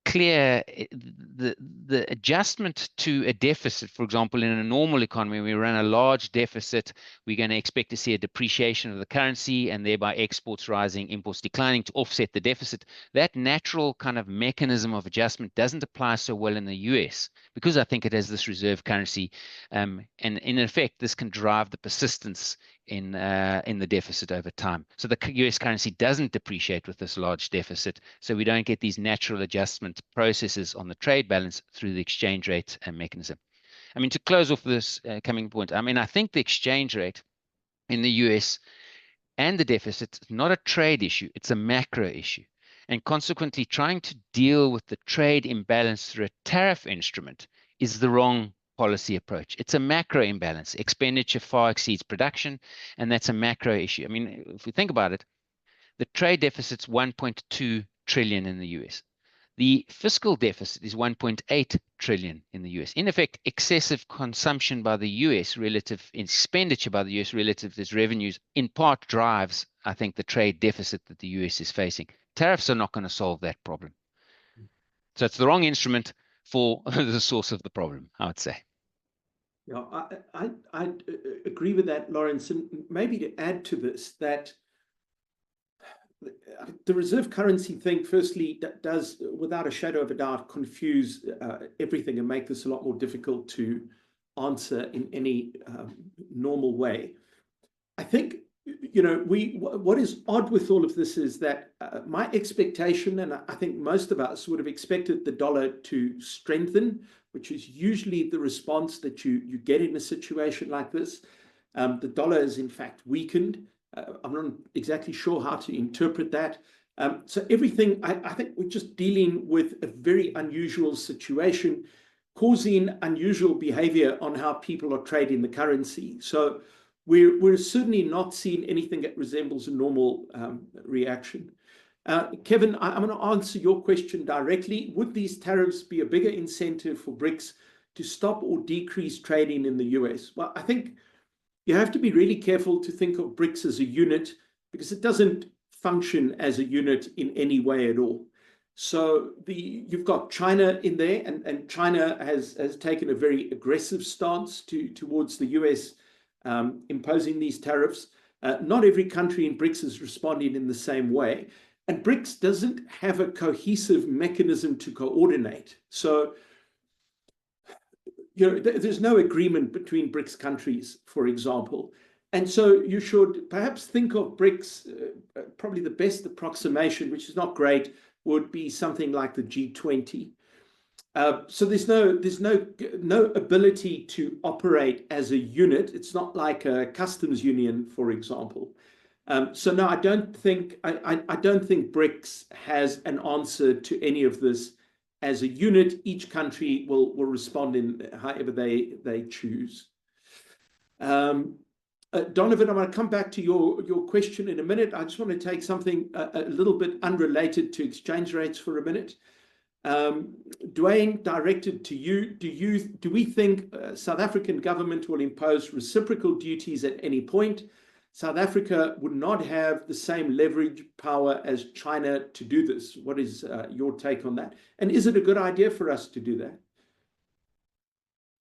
clear the adjustment to a deficit. For example, in a normal economy, we run a large deficit, we're going to expect to see a depreciation of the currency and thereby exports rising, imports declining to offset the deficit. That natural kind of mechanism of adjustment doesn't apply so well in the US because I think it has this reserve currency, and in effect, this can drive the persistence in the deficit over time. So the US currency doesn't depreciate with this large deficit, so we don't get these natural adjustment processes on the trade balance through the exchange rate mechanism. I mean, to close off this coming point, I mean, I think the exchange rate in the US and the deficit is not a trade issue, it's a macro issue. And consequently, trying to deal with the trade imbalance through a tariff instrument is the wrong policy approach. It's a macro imbalance. Expenditure far exceeds production, and that's a macro issue. I mean, if we think about it, the trade deficit's 1.2 trillion in the US. The fiscal deficit is 1.8 trillion in the US. In effect, excessive consumption by the US relative expenditure by the US relative to its revenues in part drives, I think, the trade deficit that the US is facing. Tariffs are not going to solve that problem. So it's the wrong instrument for the source of the problem, I would say. Yeah, I agree with that, Lawrence. And maybe to add to this, that the reserve currency thing, firstly, does, without a shadow of a doubt, confuse everything and make this a lot more difficult to answer in any normal way. I think, you know, what is odd with all of this is that my expectation, and I think most of us would have expected the dollar to strengthen, which is usually the response that you get in a situation like this. The dollar is in fact weakened. I'm not exactly sure how to interpret that. So everything, I think we're just dealing with a very unusual situation, causing unusual behavior on how people are trading the currency. So we're certainly not seeing anything that resembles a normal reaction. Kevin, I'm going to answer your question directly. Would these tariffs be a bigger incentive for BRICS to stop or decrease trading in the US? Well, I think you have to be really careful to think of BRICS as a unit, because it doesn't function as a unit in any way at all. So you've got China in there, and China has taken a very aggressive stance towards the US imposing these tariffs. Not every country in BRICS is responding in the same way. And BRICS doesn't have a cohesive mechanism to coordinate. So, you know, there's no agreement between BRICS countries, for example. And so you should perhaps think of BRICS, probably the best approximation, which is not great, would be something like the G20. So there's no ability to operate as a unit. It's not like a customs union, for example. So no, I don't think BRICS has an answer to any of this as a unit. Each country will respond in however they choose. Donovan, I'm going to come back to your question in a minute. I just want to take something a little bit unrelated to exchange rates for a minute. Duane, directed to you. Do we think South African government will impose reciprocal duties at any point? South Africa would not have the same leverage power as China to do this. What is your take on that? And is it a good idea for us to do that?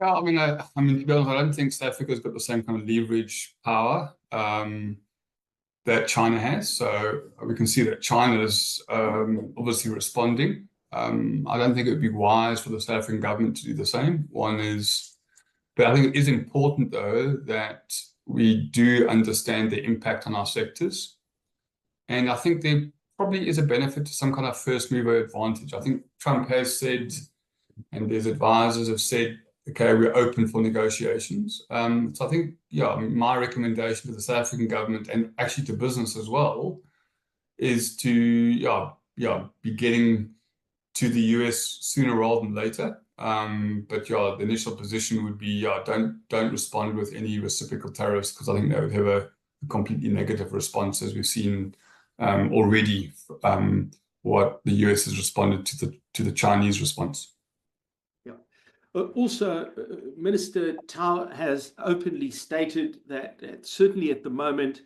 Well, I mean, to be honest, I don't think South Africa's got the same kind of leverage power that China has. So we can see that China's obviously responding. I don't think it would be wise for the South African government to do the same. But I think it is important, though, that we do understand the impact on our sectors. And I think there probably is a benefit to some kind of first mover advantage. I think Trump has said, and his advisors have said, okay, we're open for negotiations. So I think, yeah, my recommendation to the South African government, and actually to business as well, is to be getting to the US sooner rather than later. But yeah, the initial position would be, don't respond with any reciprocal tariffs, because I think that would have a completely negative response, as we've seen already what the US has responded to the Chinese response. Also, Minister Tau has openly stated that certainly at the moment,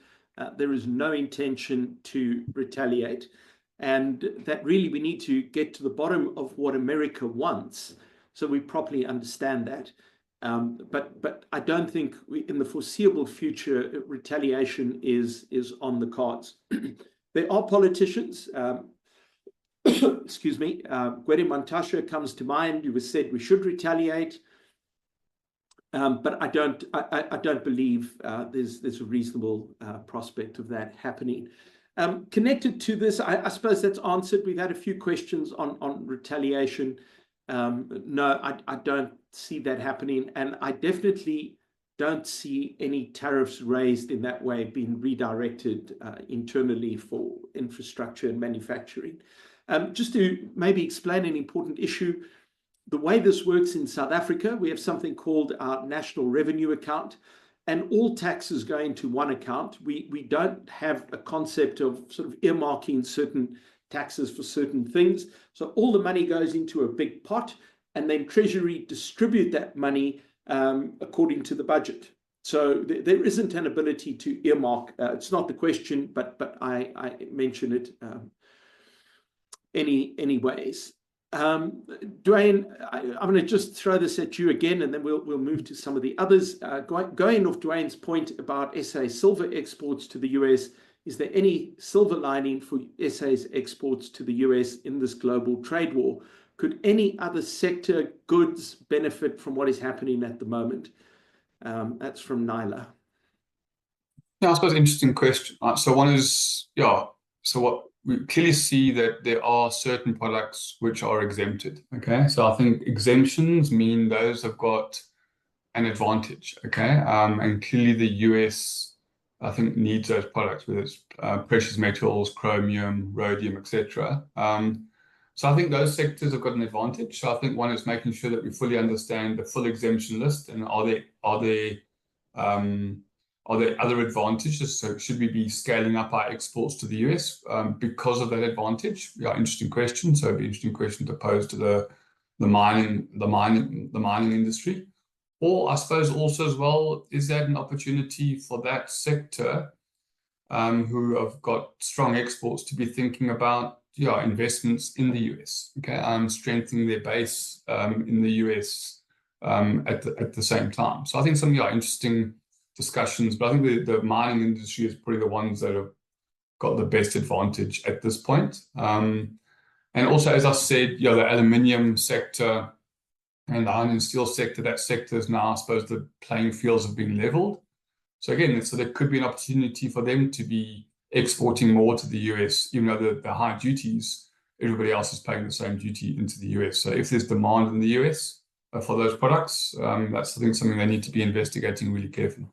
there is no intention to retaliate, and that really we need to get to the bottom of what America wants so we properly understand that. But I don't think in the foreseeable future, retaliation is on the cards. There are politicians, excuse me, Gwede Mantashe comes to mind, who has said we should retaliate, but I don't believe there's a reasonable prospect of that happening. Connected to this, I suppose that's answered. We've had a few questions on retaliation. No, I don't see that happening, and I definitely don't see any tariffs raised in that way being redirected internally for infrastructure and manufacturing. Just to maybe explain an important issue, the way this works in South Africa, we have something called our national revenue account, and all taxes go into one account. We don't have a concept of sort of earmarking certain taxes for certain things. So all the money goes into a big pot, and then Treasury distribute that money according to the budget. So there isn't an ability to earmark. It's not the question, but I mention it anyways. Duane, I'm going to just throw this at you again, and then we'll move to some of the others. Going off Duane's point about SA silver exports to the US, is there any silver lining for SA's exports to the US in this global trade war? Could any other sector goods benefit from what is happening at the moment? That's from Nyla. Yeah, I suppose interesting question. So one is, yeah, so what we clearly see that there are certain products which are exempted. Okay, so I think exemptions mean those have got an advantage. Okay, and clearly the US, I think, needs those products, whether it's precious metals, chromium, rhodium, etc. So I think those sectors have got an advantage. So I think one is making sure that we fully understand the full exemption list, and are there other advantages? So should we be scaling up our exports to the US because of that advantage? Yeah, interesting question. So it'd be an interesting question to pose to the mining industry. Or I suppose also as well, is that an opportunity for that sector who have got strong exports to be thinking about investments in the US, okay, strengthening their base in the US at the same time. So I think some interesting discussions, but I think the mining industry is probably the ones that have got the best advantage at this point. And also, as I said, the aluminium sector and the iron and steel sector, that sector is now, I suppose, the playing fields have been leveled. So again, so there could be an opportunity for them to be exporting more to the US, even though the high duties, everybody else is paying the same duty into the US. So if there's demand in the US for those products, that's, I think, something they need to be investigating really carefully.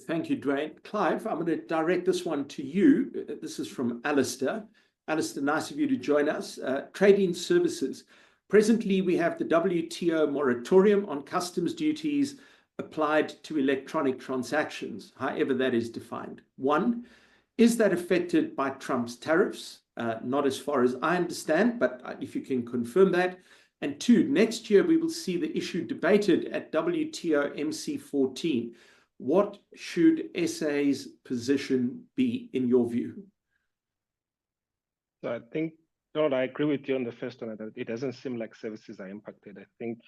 Thank you, Duane. Clive, I'm going to direct this one to you. This is from Alistair. Alistair, nice of you to join us. Trading services. Presently, we have the WTO moratorium on customs duties applied to electronic transactions, however that is defined. One, is that affected by Trump's tariffs? Not as far as I understand, but if you can confirm that. And two, next year we will see the issue debated at WTO MC14. What should SA's position be in your view? So I think, Donald, I agree with you on the first one, that it doesn't seem like services are impacted. I think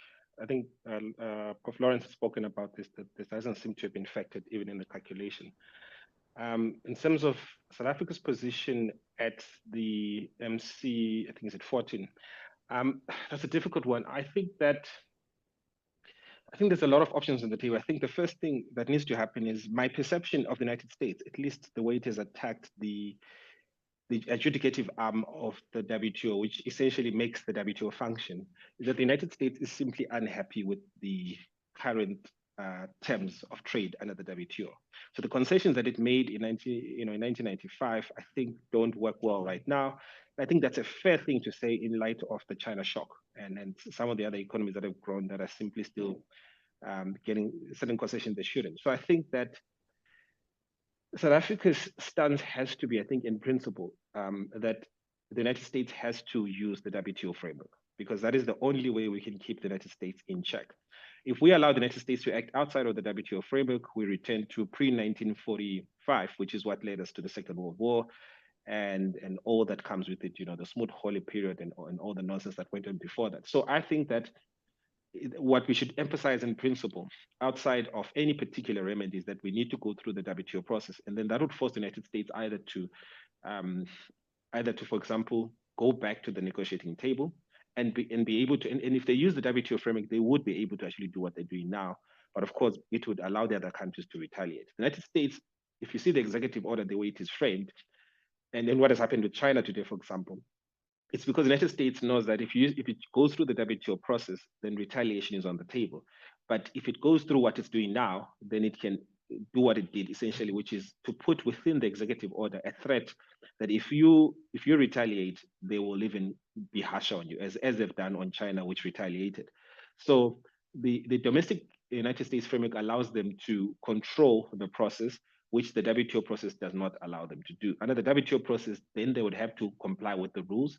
Prof. Lawrence has spoken about this, that this doesn't seem to have been factored even in the calculation. In terms of South Africa's position at the MC, I think it's at 14, that's a difficult one. I think there's a lot of options on the table. I think the first thing that needs to happen is my perception of the United States, at least the way it has attacked the adjudicative arm of the WTO, which essentially makes the WTO function, is that the United States is simply unhappy with the current terms of trade under the WTO. So the concessions that it made in 1995, I think, don't work well right now. I think that's a fair thing to say in light of the China shock and some of the other economies that have grown that are simply still getting certain concessions they shouldn't. So I think that South Africa's stance has to be, I think, in principle, that the United States has to use the WTO framework, because that is the only way we can keep the United States in check. If we allow the United States to act outside of the WTO framework, we return to pre-1945, which is what led us to the Second World War and all that comes with it, the Smoot-Hawley period and all the nonsense that went on before that. So I think that what we should emphasize in principle, outside of any particular remedies, that we need to go through the WTO process, and then that would force the United States either to, for example, go back to the negotiating table and be able to, and if they use the WTO framework, they would be able to actually do what they're doing now. But of course, it would allow the other countries to retaliate. The United States, if you see the executive order, the way it is framed, and then what has happened with China today, for example, it's because the United States knows that if it goes through the WTO process, then retaliation is on the table. But if it goes through what it's doing now, then it can do what it did essentially, which is to put within the executive order a threat that if you retaliate, they will even be harsher on you, as they've done on China, which retaliated. So the domestic United States framework allows them to control the process, which the WTO process does not allow them to do. Under the WTO process, then they would have to comply with the rules.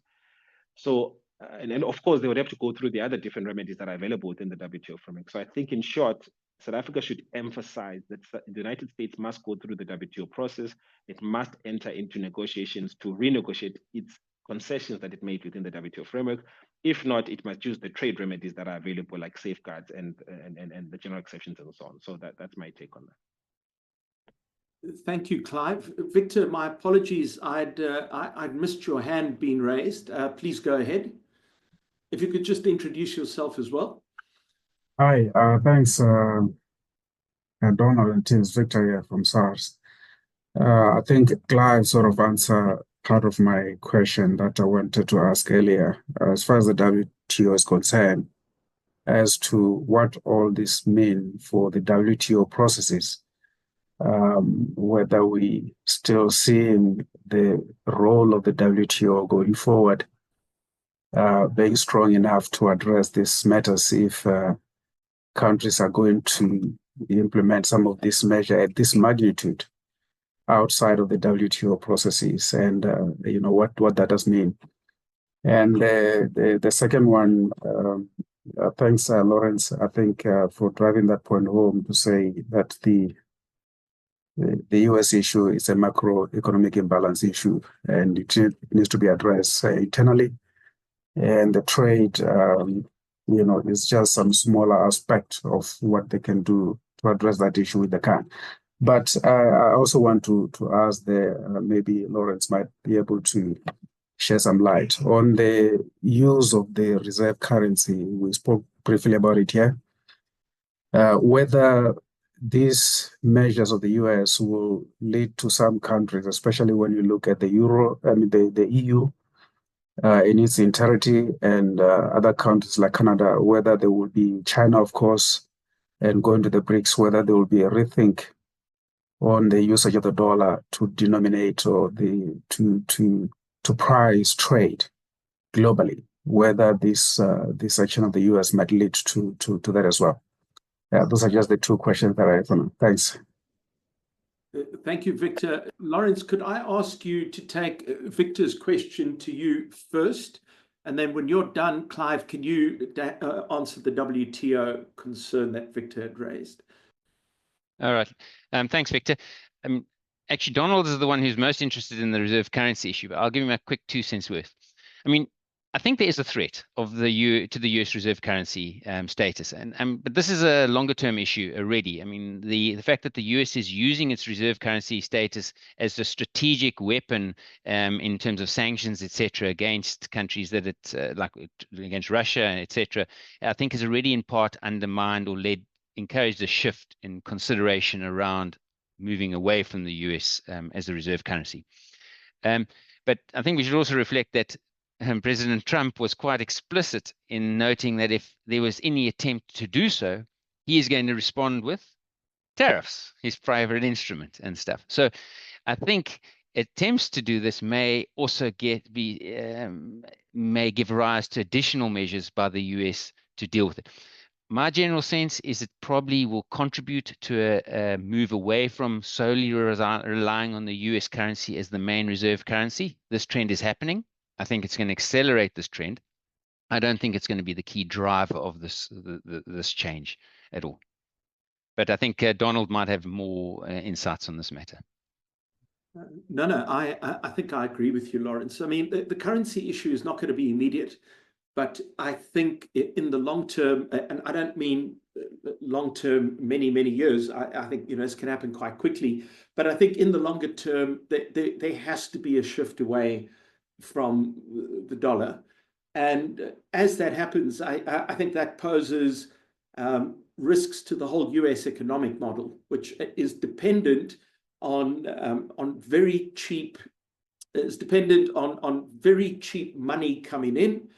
So, and of course, they would have to go through the other different remedies that are available within the WTO framework. So I think, in short, South Africa should emphasize that the United States must go through the WTO process. It must enter into negotiations to renegotiate its concessions that it made within the WTO framework. If not, it must use the trade remedies that are available, like safeguards and the general exceptions and so on. So that's my take on that. Thank you, Clive. Victor, my apologies. I'd missed your hand being raised. Please go ahead. If you could just introduce yourself as well. Hi, thanks, Donald and teams, Victor here from SARS. I think Clive sort of answered part of my question that I wanted to ask earlier, as far as the WTO is concerned, as to what all this mean for the WTO processes, whether we still seeing the role of the WTO going forward being strong enough to address these matters if countries are going to implement some of this measure at this magnitude outside of the WTO processes, and what that does mean. And the second one, thanks, Lawrence, I think, for driving that point home to say that the US issue is a macroeconomic imbalance issue, and it needs to be addressed internally. And the trade, is just some smaller aspect of what they can do to address that issue if they can. But I also want to ask maybe Lawrence might be able to shed some light on the use of the reserve currency. We spoke briefly about it here. Whether these measures of the US will lead to some countries, especially when you look at the EU in its entirety, and other countries like Canada, whether there will be China, of course, and going to the BRICS, whether there will be a rethink on the usage of the dollar to denominate or to price trade globally, whether this action of the US might lead to that as well. Those are just the two questions that I have. Thanks. Thank you, Victor. Lawrence, could I ask you to take Victor's question to you first? And then when you're done, Clive, can you answer the WTO concern that Victor had raised? All right. Thanks, Victor. Actually, Donald is the one who's most interested in the reserve currency issue, but I'll give him a quick 2 cents worth. I think there is a threat of to the US reserve currency status, but this is a longer term issue already. The fact that the US is using its reserve currency status as a strategic weapon in terms of sanctions, etc., against countries that it's like against Russia, etc., I think has already in part undermined or encouraged a shift in consideration around moving away from the US as a reserve currency. But I think we should also reflect that President Trump was quite explicit in noting that if there was any attempt to do so, he is going to respond with tariffs, his favorite instrument and stuff. So I think attempts to do this may also may give rise to additional measures by the US to deal with it. My general sense is it probably will contribute to a move away from solely relying on the US currency as the main reserve currency. This trend is happening. I think it's going to accelerate this trend. I don't think it's going to be the key driver of this change at all. But I think Donald might have more insights on this matter. No, I think I agree with you, Lawrence. The currency issue is not going to be immediate, but I think in the long term, and I don't mean long term, many years. I think this can happen quite quickly. But I think in the longer term, there has to be a shift away from the dollar, and as that happens, I think that poses risks to the whole US economic model, which is dependent on very cheap money coming in,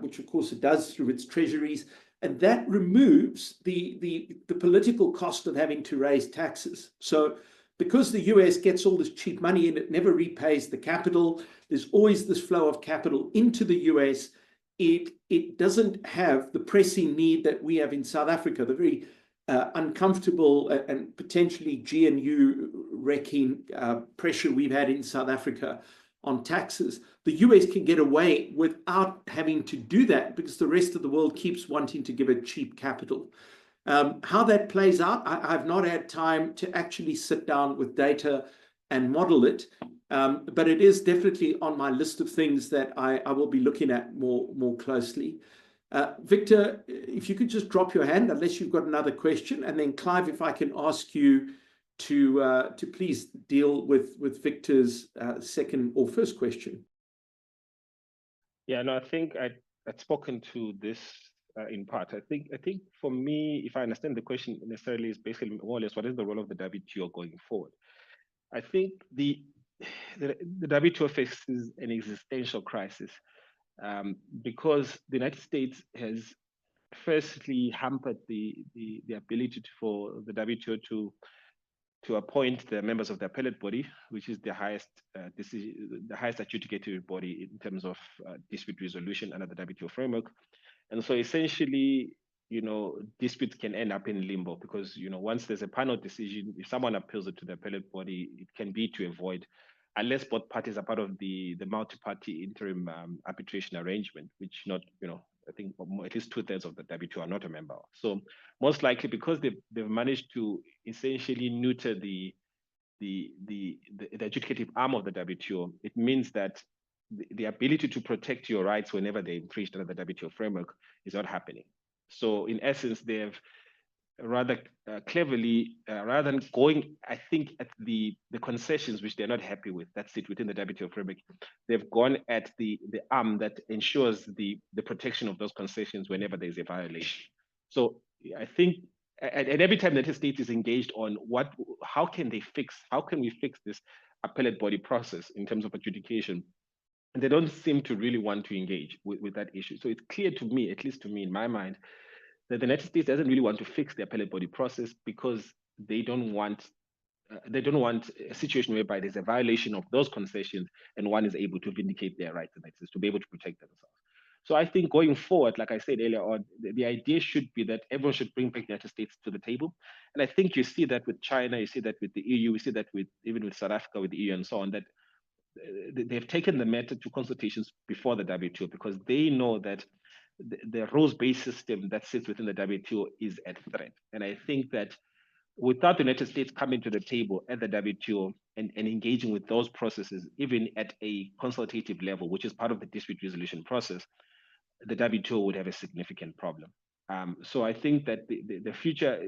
which of course it does through its treasuries, and that removes the political cost of having to raise taxes. So because the US gets all this cheap money and it never repays the capital, there's always this flow of capital into the US. It doesn't have the pressing need that we have in South Africa, the very uncomfortable and potentially GNU-wrecking pressure we've had in South Africa on taxes. The US can get away without having to do that because the rest of the world keeps wanting to give it cheap capital. How that plays out, I've not had time to actually sit down with data and model it, but it is definitely on my list of things that I will be looking at more closely. Victor, if you could just drop your hand, unless you've got another question, and then Clive, if I can ask you to please deal with Victor's second or first question. Yeah, no, I think I'd spoken to this in part. I think for me, if I understand the question necessarily, is basically more or less what is the role of the WTO going forward. I think the WTO faces an existential crisis because the United States has firstly hampered the ability for the WTO to appoint the members of the appellate body, which is the highest the highest adjudicatory body in terms of dispute resolution under the WTO framework. And so essentially, disputes can end up in limbo because, once there's a panel decision, if someone appeals it to the appellate body, it can be to avoid, unless both parties are part of the multi-party interim arbitration arrangement, which I think at least 2/3 of the WTO are not a member. So most likely, because they've managed to essentially neuter the adjudicative arm of the WTO, it means that the ability to protect your rights whenever they're infringed under the WTO framework is not happening. So in essence, they have rather cleverly, rather than going, I think, at the concessions which they're not happy with that sit within the WTO framework, they've gone at the arm that ensures the protection of those concessions whenever there's a violation. So I think, and every time the United States is engaged on how can we fix this appellate body process in terms of adjudication, and they don't seem to really want to engage with that issue. So it's clear to me, at least to me in my mind, that the United States doesn't really want to fix the appellate body process because they don't want a situation whereby there's a violation of those concessions and one is able to vindicate their rights and access to be able to protect themselves. So I think going forward, like I said earlier on, the idea should be that everyone should bring back the United States to the table. And I think you see that with China, you see that with the EU, you see that even with South Africa, with the EU and so on, that they've taken the matter to consultations before the WTO because they know that the rules-based system that sits within the WTO is at threat. And I think that without the United States coming to the table at the WTO and engaging with those processes, even at a consultative level, which is part of the dispute resolution process, the WTO would have a significant problem. So I think that the future,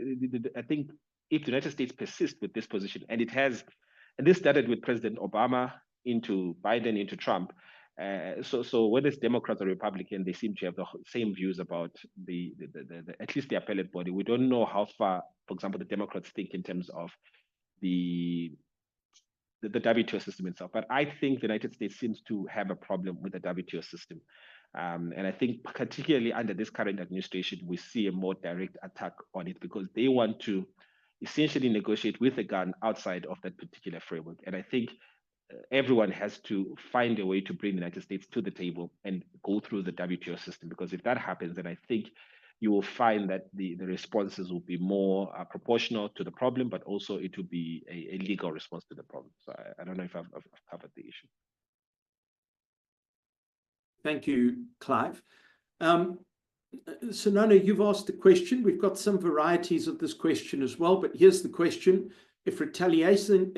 I think if the United States persists with this position, and it has, and this started with President Obama into Biden into Trump, so whether it's Democrats or Republican, they seem to have the same views about the at least the appellate body. We don't know how far, for example, the Democrats think in terms of the WTO system itself. But I think the United States seems to have a problem with the WTO system. And I think particularly under this current administration, we see a more direct attack on it because they want to essentially negotiate with a gun outside of that particular framework. And I think everyone has to find a way to bring the United States to the table and go through the WTO system, because if that happens, then I think you will find that the responses will be more proportional to the problem, but also it will be a legal response to the problem. So I don't know if I've covered the issue. Thank you, Clive. Sonona, you've asked the question. We've got some varieties of this question as well, but here's the question. If retaliation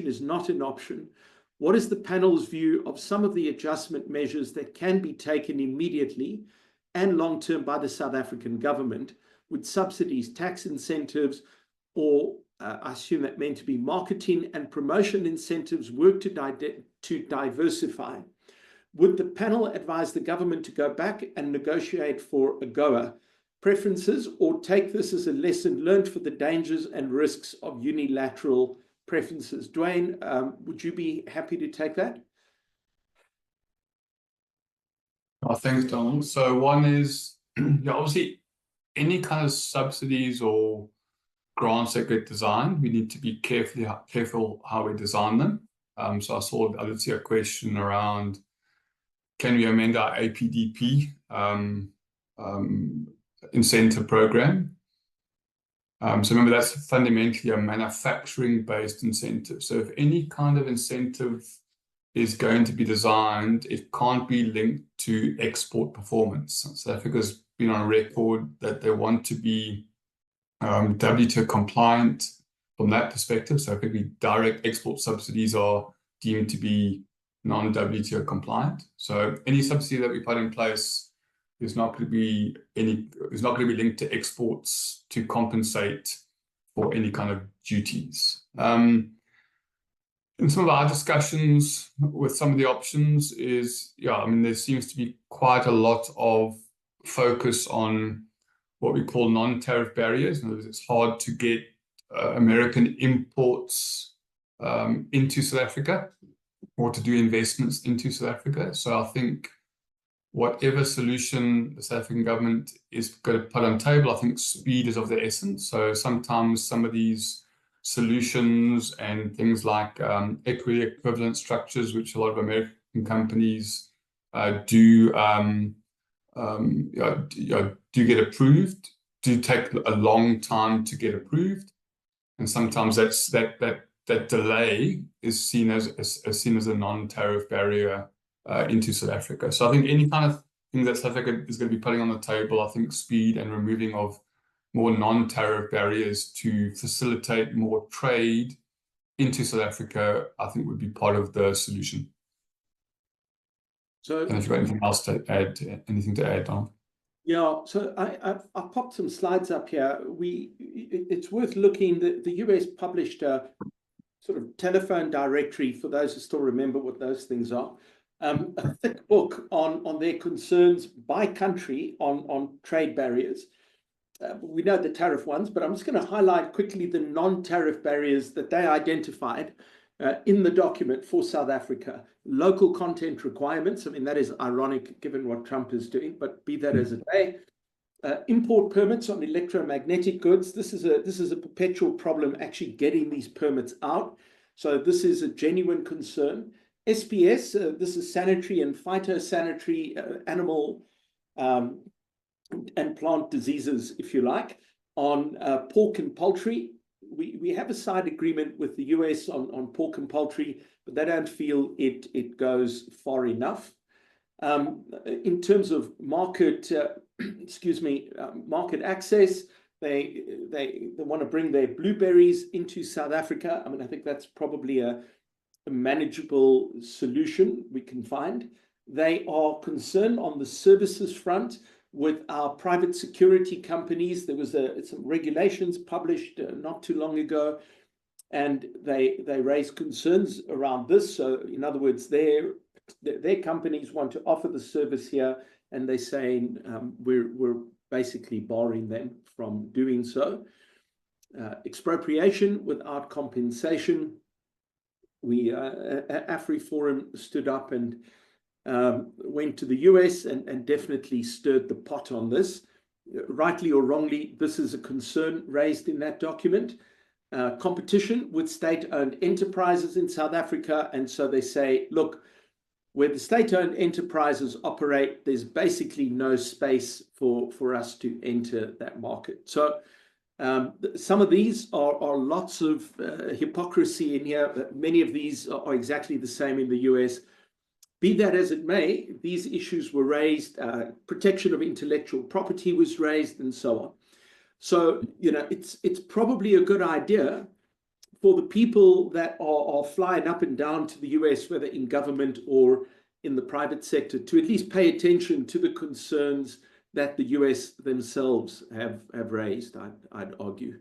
is not an option, what is the panel's view of some of the adjustment measures that can be taken immediately and long-term by the South African government with subsidies, tax incentives, or I assume that meant to be marketing and promotion incentives work to diversify? Would the panel advise the government to go back and negotiate for AGOA preferences, or take this as a lesson learned for the dangers and risks of unilateral preferences? Duane, would you be happy to take that? Thanks, Donald. So one is, obviously, any kind of subsidies or grants that get designed, we need to be careful how we design them. So I did see a question around, can we amend our APDP incentive program? So remember, that's fundamentally a manufacturing-based incentive. So if any kind of incentive is going to be designed, it can't be linked to export performance. South Africa's been on record that they want to be WTO compliant from that perspective. So effectively, direct export subsidies are deemed to be non-WTO compliant. So any subsidy that we put in place is not going to be linked to exports to compensate for any kind of duties. In some of our discussions with some of the options is, there seems to be quite a lot of focus on what we call non-tariff barriers. In other words, it's hard to get American imports into South Africa or to do investments into South Africa. So I think whatever solution the South African government is going to put on the table, I think speed is of the essence. So sometimes some of these solutions and things like equity equivalent structures, which a lot of American companies do get approved, do take a long time to get approved, and sometimes that delay is seen as a non-tariff barrier into South Africa. So I think any kind of thing that South Africa is going to be putting on the table, I think speed and removing of more non-tariff barriers to facilitate more trade into South Africa, I think would be part of the solution. So, and if you've got anything else to add, Donald? Yeah, so I popped some slides up here. It's worth looking. The US published a sort of telephone directory, for those who still remember what those things are, a thick book on their concerns by country on trade barriers. We know the tariff ones, but I'm just going to highlight quickly the non-tariff barriers that they identified in the document for South Africa. Local content requirements. I mean, that is ironic given what Trump is doing, but be that as it may. Import permits on electromagnetic goods. This is a perpetual problem, actually getting these permits out. So this is a genuine concern. SPS, this is sanitary and phytosanitary animal and plant diseases, if you like, on pork and poultry. We have a side agreement with the US on pork and poultry, but they don't feel it goes far enough. In terms of market, market access, they want to bring their blueberries into South Africa. I mean, I think that's probably a manageable solution we can find. They are concerned on the services front with our private security companies. There was some regulations published not too long ago, and they raised concerns around this. So in other words, their companies want to offer the service here, and they're saying we're basically barring them from doing so. Expropriation without compensation. AfriForum stood up and went to the US and definitely stirred the pot on this. Rightly or wrongly, this is a concern raised in that document. Competition with state-owned enterprises in South Africa. And so they say, look, where the state-owned enterprises operate, there's basically no space for us to enter that market. So some of these are lots of hypocrisy in here. Many of these are exactly the same in the US. Be that as it may, these issues were raised, protection of intellectual property was raised, and so on. So, you know, it's probably a good idea for the people that are flying up and down to the US, whether in government or in the private sector, to at least pay attention to the concerns that the US themselves have raised, I'd argue.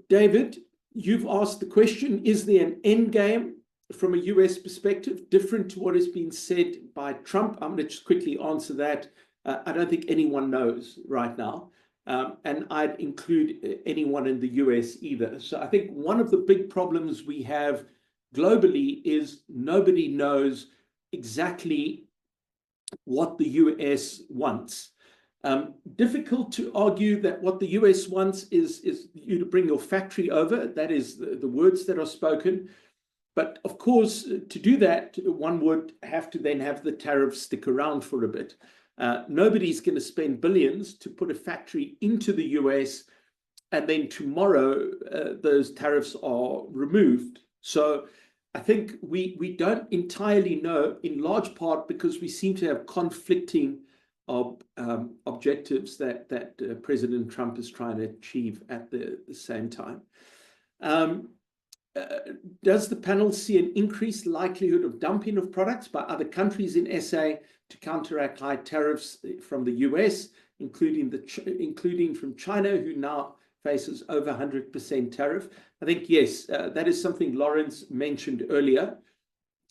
David, you've asked the question, is there an end game from a US perspective different to what has been said by Trump? I'm going to just quickly answer that. I don't think anyone knows right now. And I'd include anyone in the US either. So I think one of the big problems we have globally is nobody knows exactly what the US wants. Difficult to argue that what the US wants is you to bring your factory over. That is the words that are spoken. But of course, to do that, one would have to then have the tariffs stick around for a bit. Nobody's going to spend billions to put a factory into the US, and then tomorrow those tariffs are removed. So I think we don't entirely know, in large part because we seem to have conflicting objectives that President Trump is trying to achieve at the same time. Does the panel see an increased likelihood of dumping of products by other countries in SA to counteract high tariffs from the US, including from China, who now faces over 100% tariff? I think, yes, that is something Lawrence mentioned earlier.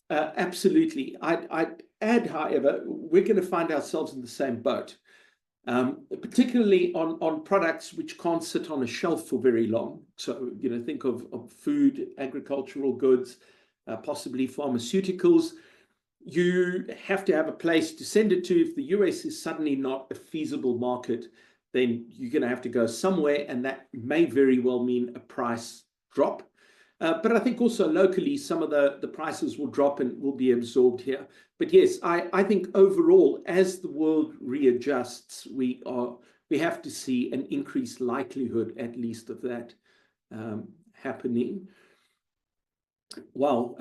Absolutely. I'd add, however, we're going to find ourselves in the same boat, particularly on products which can't sit on a shelf for very long. So, think of food, agricultural goods, possibly pharmaceuticals. You have to have a place to send it to. If the US is suddenly not a feasible market, then you're going to have to go somewhere, and that may very well mean a price drop. But I think also locally, some of the prices will drop and will be absorbed here. But yes, I think overall, as the world readjusts, we have to see an increased likelihood, at least, of that happening. Wow.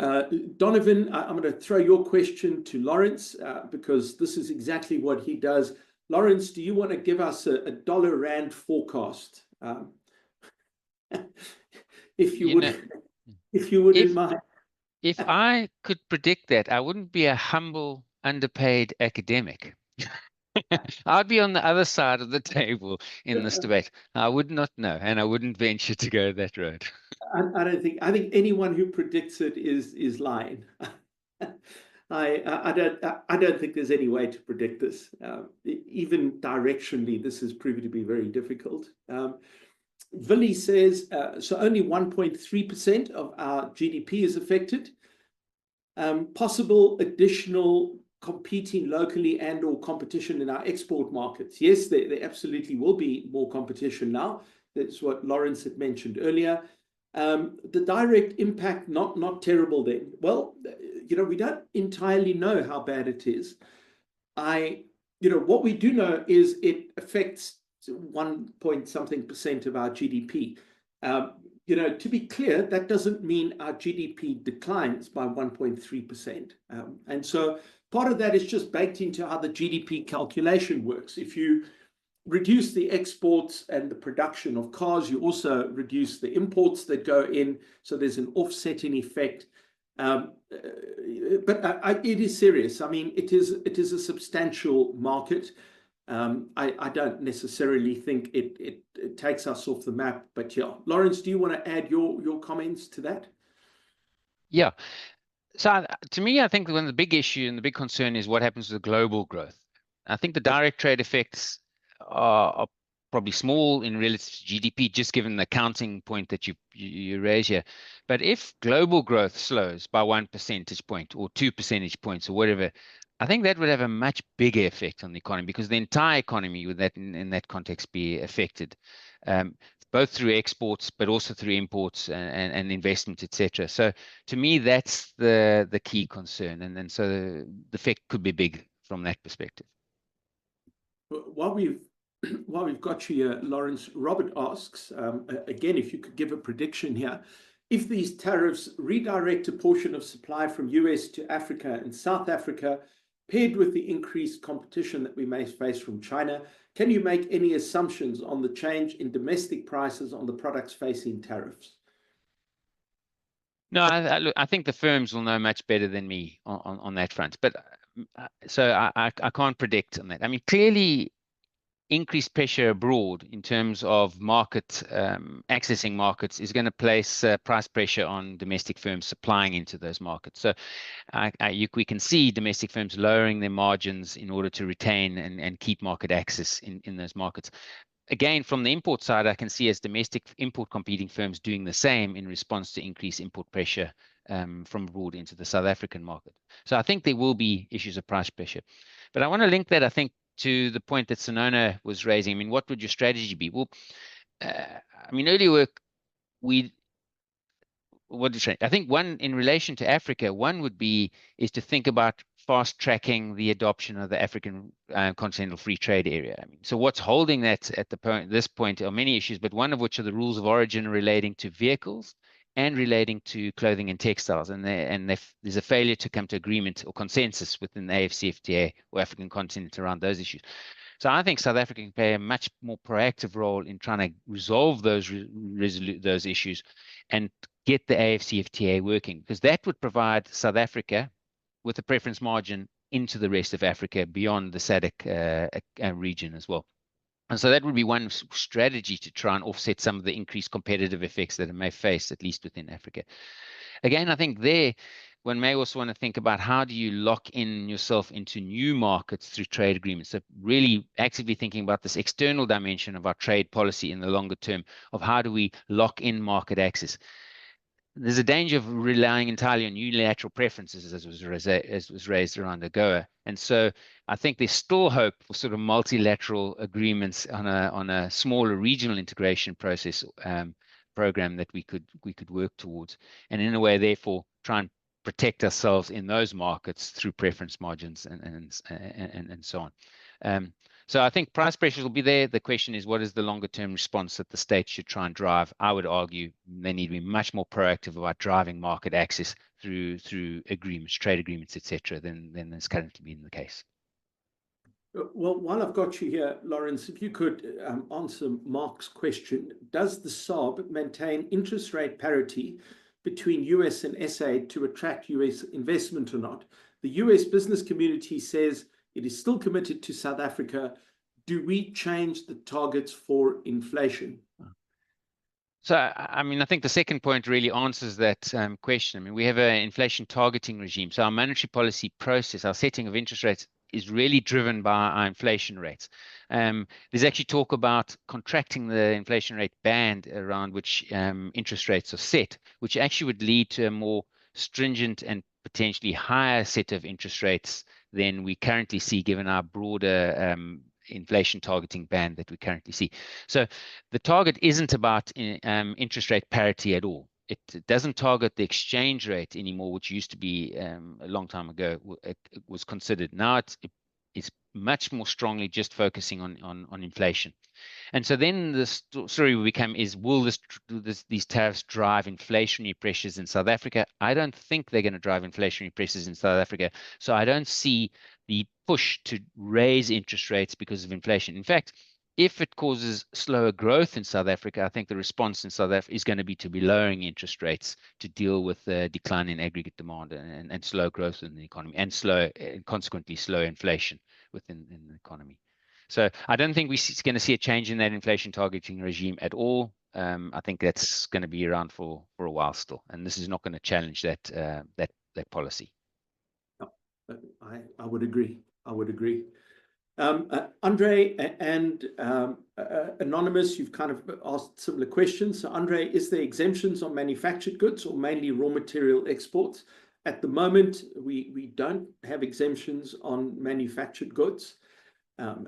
Donovan, I'm going to throw your question to Lawrence because this is exactly what he does. Lawrence, do you want to give us a dollar rand forecast? If you wouldn't mind. If I could predict that, I wouldn't be a humble, underpaid academic. I'd be on the other side of the table in this debate. I would not know, and I wouldn't venture to go that road. I think anyone who predicts it is lying. I don't think there's any way to predict this. Even directionally, this has proven to be very difficult. Vinti says, so only 1.3% of our GDP is affected. Possible additional competing locally and or competition in our export markets. Yes, there absolutely will be more competition now. That's what Lawrence had mentioned earlier. The direct impact, not terrible then. Well, we don't entirely know how bad it is. What we do know is it affects 1-point-something% of our GDP. To be clear, that doesn't mean our GDP declines by 1.3%. And so part of that is just baked into how the GDP calculation works. If you reduce the exports and the production of cars, you also reduce the imports that go in. So there's an offsetting effect. But it is serious. I mean, it is a substantial market. I don't necessarily think it takes us off the map, but yeah. Lawrence, do you want to add your comments to that? Yeah. So to me, I think one of the big issue and the big concern is what happens to the global growth. I think the direct trade effects are probably small in relative to GDP, just given the counting point that you raise here. But if global growth slows by 1 percentage point or 2 percentage points or whatever, I think that would have a much bigger effect on the economy, because the entire economy would in that context be affected, both through exports, but also through imports and investment, etc. So to me, that's the key concern. And so the effect could be big from that perspective. While we've got you here, Lawrence, Robert asks, again, if you could give a prediction here. If these tariffs redirect a portion of supply from US to Africa and South Africa, paired with the increased competition that we may face from China, can you make any assumptions on the change in domestic prices on the products facing tariffs? No, I think the firms will know much better than me on that front. But so I can't predict on that. I mean, clearly, increased pressure abroad in terms of accessing markets is going to place price pressure on domestic firms supplying into those markets. So we can see domestic firms lowering their margins in order to retain and keep market access in those markets. Again, from the import side, I can see as domestic import competing firms doing the same in response to increased import pressure from abroad into the South African market. So I think there will be issues of price pressure. But I want to link that, I think, to the point that Sonona was raising. I mean, what would your strategy be? Well, I mean, earlier work, I think one in relation to Africa, one is to think about fast tracking the adoption of the African continental free trade area. I mean, so what's holding that at this point are many issues, but one of which are the rules of origin relating to vehicles and relating to clothing and textiles. And there's a failure to come to agreement or consensus within the AfCFTA or African continent around those issues. So I think South Africa can play a much more proactive role in trying to resolve those issues and get the AfCFTA working, because that would provide South Africa with a preference margin into the rest of Africa beyond the SADC region as well. And so that would be one strategy to try and offset some of the increased competitive effects that it may face, at least within Africa. Again, I think one may also want to think about how do you lock in yourself into new markets through trade agreements. So really actively thinking about this external dimension of our trade policy in the longer term of how do we lock in market access. There's a danger of relying entirely on unilateral preferences, as was raised around AGOA. And so I think there's still hope for sort of multilateral agreements on a smaller regional integration process program that we could work towards, and in a way, therefore, try and protect ourselves in those markets through preference margins and so on. So I think price pressures will be there. The question is, what is the longer term response that the state should try and drive? I would argue they need to be much more proactive about driving market access through agreements, trade agreements, etc., than is currently been the case. Well, while I've got you here, Lawrence, if you could answer Mark's question, does the SARB maintain interest rate parity between US and SA to attract US investment or not? The US business community says it is still committed to South Africa. Do we change the targets for inflation? So, I mean, I think the second point really answers that question. I mean, we have an inflation targeting regime. So our monetary policy process, our setting of interest rates is really driven by our inflation rates. There's actually talk about contracting the inflation rate band around which interest rates are set, which actually would lead to a more stringent and potentially higher set of interest rates than we currently see, given our broader inflation targeting band that we currently see. So the target isn't about interest rate parity at all. It doesn't target the exchange rate anymore, which used to be a long time ago. It was considered. Now it's much more strongly just focusing on inflation. And so then the story will become is, will these tariffs drive inflationary pressures in South Africa? I don't think they're going to drive inflationary pressures in South Africa. So I don't see the push to raise interest rates because of inflation. In fact, if it causes slower growth in South Africa, I think the response in South Africa is going to be lowering interest rates to deal with the decline in aggregate demand and slow growth in the economy and consequently slow inflation within the economy. So I don't think we're going to see a change in that inflation targeting regime at all. I think that's going to be around for a while still, and this is not going to challenge that policy. I would agree. I would agree. Andre and Anonymous, you've kind of asked similar questions. So Andre, is there exemptions on manufactured goods or mainly raw material exports? At the moment, we don't have exemptions on manufactured goods. I'm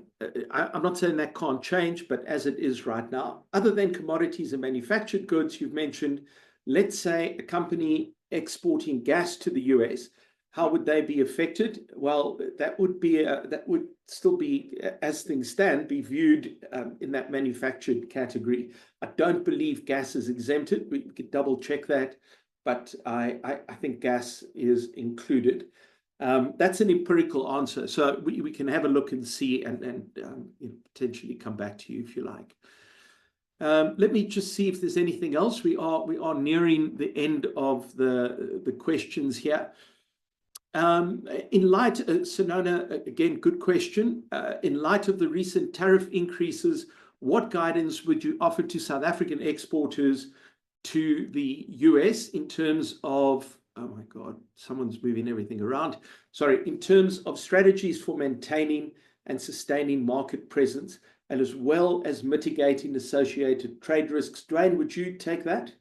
not saying that can't change, but as it is right now, other than commodities and manufactured goods, you've mentioned, let's say a company exporting gas to the US, how would they be affected? Well, that would still be, as things stand, be viewed in that manufactured category. I don't believe gas is exempted. We could double check that, but I think gas is included. That's an empirical answer. So we can have a look and see and potentially come back to you if you like. Let me just see if there's anything else. We are nearing the end of the questions here. In light, Sonona, again, good question. In light of the recent tariff increases, what guidance would you offer to South African exporters to the US in terms of, oh my God, someone's moving everything around. Sorry, in terms of strategies for maintaining and sustaining market presence, and as well as mitigating associated trade risks? Duane, would you take that?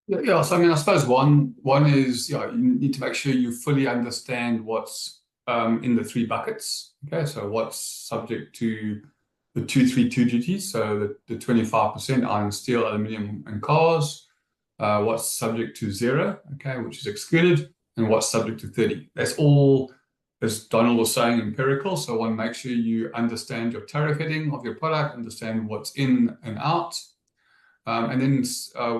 Yeah, so I mean, I suppose one is, you need to make sure you fully understand what's in the three buckets. Okay, so what's subject to the 232 duties, so the 25% iron, steel, aluminium, and cars. What's subject to 0, okay, which is excluded, and what's subject to 30. That's all, as Donald was saying, empirical. So one, make sure you understand your tariff heading of your product, understand what's in and out. And then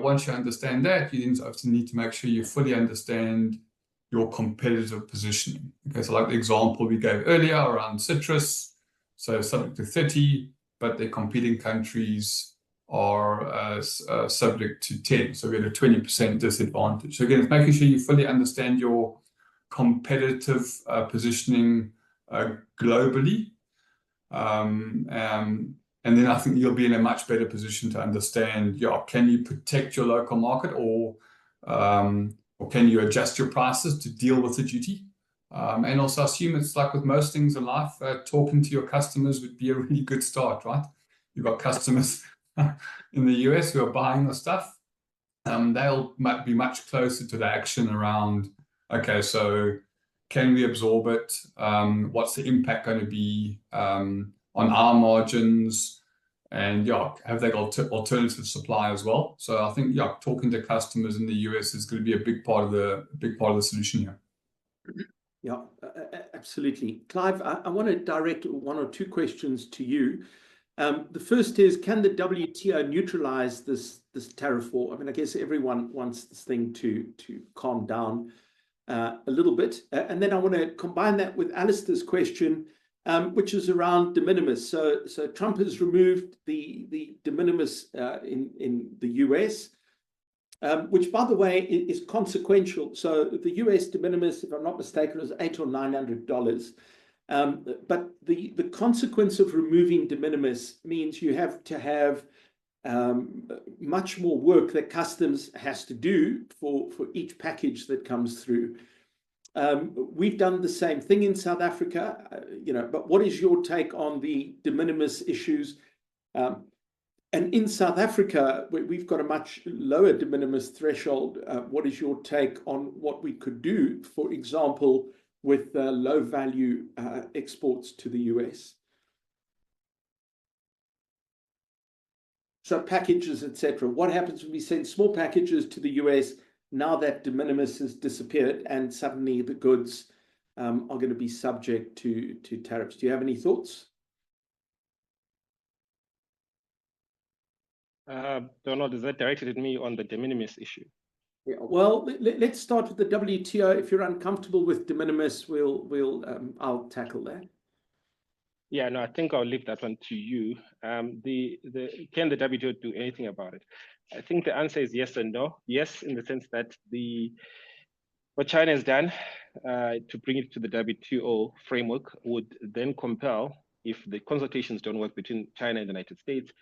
once you understand that, you then obviously need to make sure you fully understand your competitive positioning. Okay, so like the example we gave earlier around citrus, so subject to 30, but the competing countries are subject to 10. So we had a 20% disadvantage. So again, it's making sure you fully understand your competitive positioning globally. And then I think you'll be in a much better position to understand, yeah, can you protect your local market, or can you adjust your prices to deal with the duty? And also I assume it's like with most things in life, talking to your customers would be a really good start, right? You've got customers in the US who are buying the stuff. They'll might be much closer to the action around, okay, so can we absorb it? What's the impact going to be on our margins? And yeah, have they got alternative supply as well? So I think, yeah, talking to customers in the US is going to be a big part of the solution here. Yeah, absolutely. Clive, I want to direct one or two questions to you. The first is, can the WTO neutralize this tariff war? I mean, I guess everyone wants this thing to calm down a little bit. And then I want to combine that with Alistair's question, which is around de minimis. So Trump has removed the de minimis in the US, which, by the way, is consequential. So the US de minimis, if I'm not mistaken, was $800 or $900. But the consequence of removing de minimis means you have to have much more work that customs has to do for each package that comes through. We've done the same thing in South Africa, but what is your take on the de minimis issues? And in South Africa, we've got a much lower de minimis threshold. What is your take on what we could do, for example, with low value exports to the US? So packages, etc. What happens when we send small packages to the US now that de minimis has disappeared and suddenly the goods are going to be subject to tariffs? Do you have any thoughts? Donald, is that directed at me on the de minimis issue? Yeah, well, let's start with the WTO. If you're uncomfortable with de minimis, I'll tackle that. Yeah, no, I think I'll leave that one to you. Can the WTO do anything about it? I think the answer is yes and no. Yes, in the sense that what China has done to bring it to the WTO framework would then compel, if the consultations don't work between China and the United States,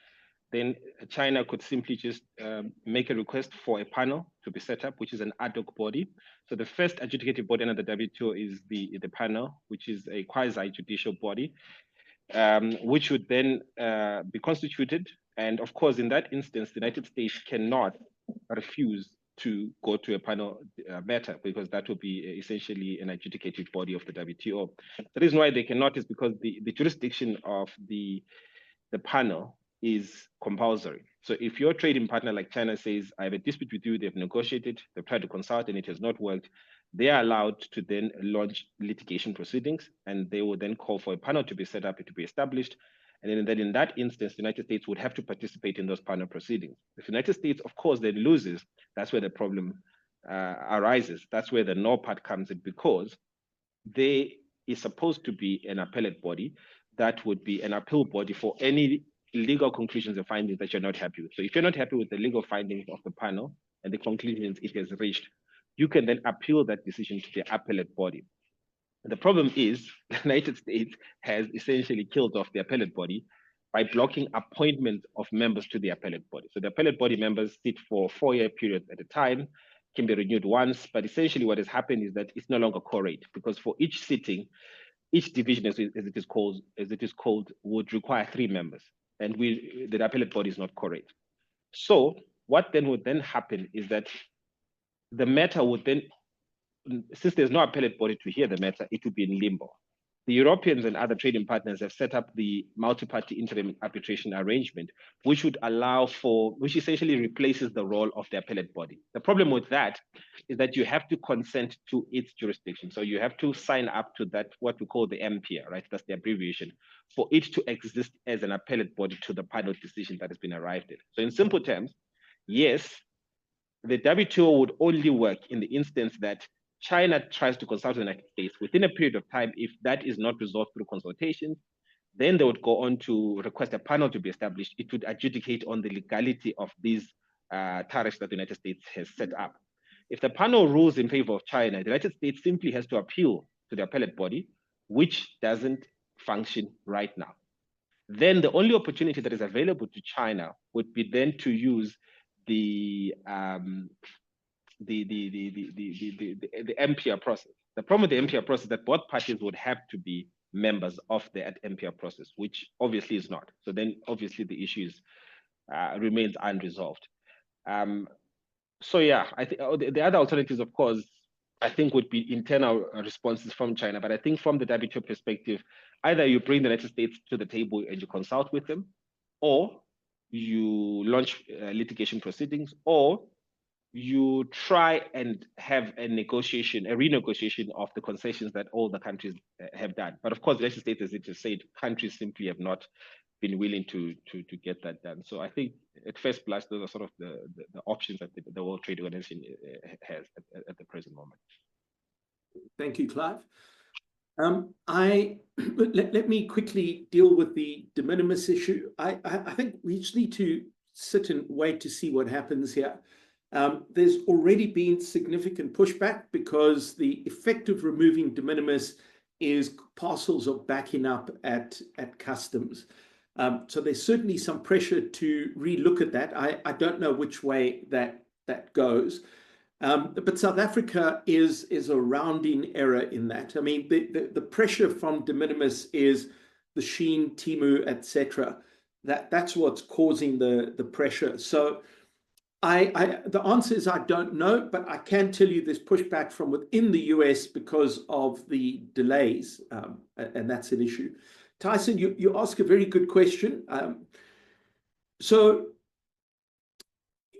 then China could simply just make a request for a panel to be set up, which is an ad hoc body. So the first adjudicative body under the WTO is the panel, which is a quasi-judicial body, which would then be constituted. And of course, in that instance, the United States cannot refuse to go to a panel matter, because that would be essentially an adjudicative body of the WTO. The reason why they cannot is because the jurisdiction of the panel is compulsory. So if your trading partner like China says, I have a dispute with you, they've negotiated, they've tried to consult and it has not worked, they are allowed to then launch litigation proceedings, and they will then call for a panel to be set up, to be established. And then in that instance, the United States would have to participate in those panel proceedings. If the United States, of course, then loses, that's where the problem arises. That's where the no part comes in, because there is supposed to be an appellate body that would be an appeal body for any legal conclusions and findings that you're not happy with. So if you're not happy with the legal findings of the panel and the conclusions it has reached, you can then appeal that decision to the appellate body. The problem is the United States has essentially killed off the appellate body by blocking appointment of members to the appellate body. So the appellate body members sit for 4-year periods at a time, can be renewed once, but essentially what has happened is that it's no longer core-rate, because for each sitting, each division, as it is called, would require 3 members. And the appellate body is not correct. So what then would then happen is that the matter would then, since there's no appellate body to hear the matter, it would be in limbo. The Europeans and other trading partners have set up the multi-party interim arbitration arrangement, which essentially replaces the role of the appellate body. The problem with that is that you have to consent to its jurisdiction. So you have to sign up to that, what we call the MPA, right? That's the abbreviation, for it to exist as an appellate body to the final decision that has been arrived at. So in simple terms, yes, the WTO would only work in the instance that China tries to consult the United States within a period of time. If that is not resolved through consultations, then they would go on to request a panel to be established. It would adjudicate on the legality of these tariffs that the United States has set up. If the panel rules in favor of China, the United States simply has to appeal to the appellate body, which doesn't function right now. then the only opportunity that is available to China would be then to use the MPR process. The problem with the MPR process is that both parties would have to be members of that MPR process, which obviously is not. So then obviously the issue remains unresolved. So yeah, I think the other alternatives, of course, I think would be internal responses from China. But I think from the WTO perspective, either you bring the United States to the table and you consult with them, or you launch litigation proceedings, or you try and have a renegotiation of the concessions that all the countries have done. But of course, the United States, as it is said, countries simply have not been willing to get that done. So I think at first blush, those are sort of the options that the World Trade Organization has at the present moment. Thank you, Clive. Let me quickly deal with the de minimis issue. I think we just need to sit and wait to see what happens here. There's already been significant pushback because the effect of removing de minimis is parcels are backing up at customs. So there's certainly some pressure to relook at that. I don't know which way that goes. But South Africa is a rounding error in that. I mean, the pressure from de minimis is the Shein, Temu, etc. That's what's causing the pressure. So the answer is I don't know, but I can tell you there's pushback from within the US because of the delays, and that's an issue. Tyson, you ask a very good question. So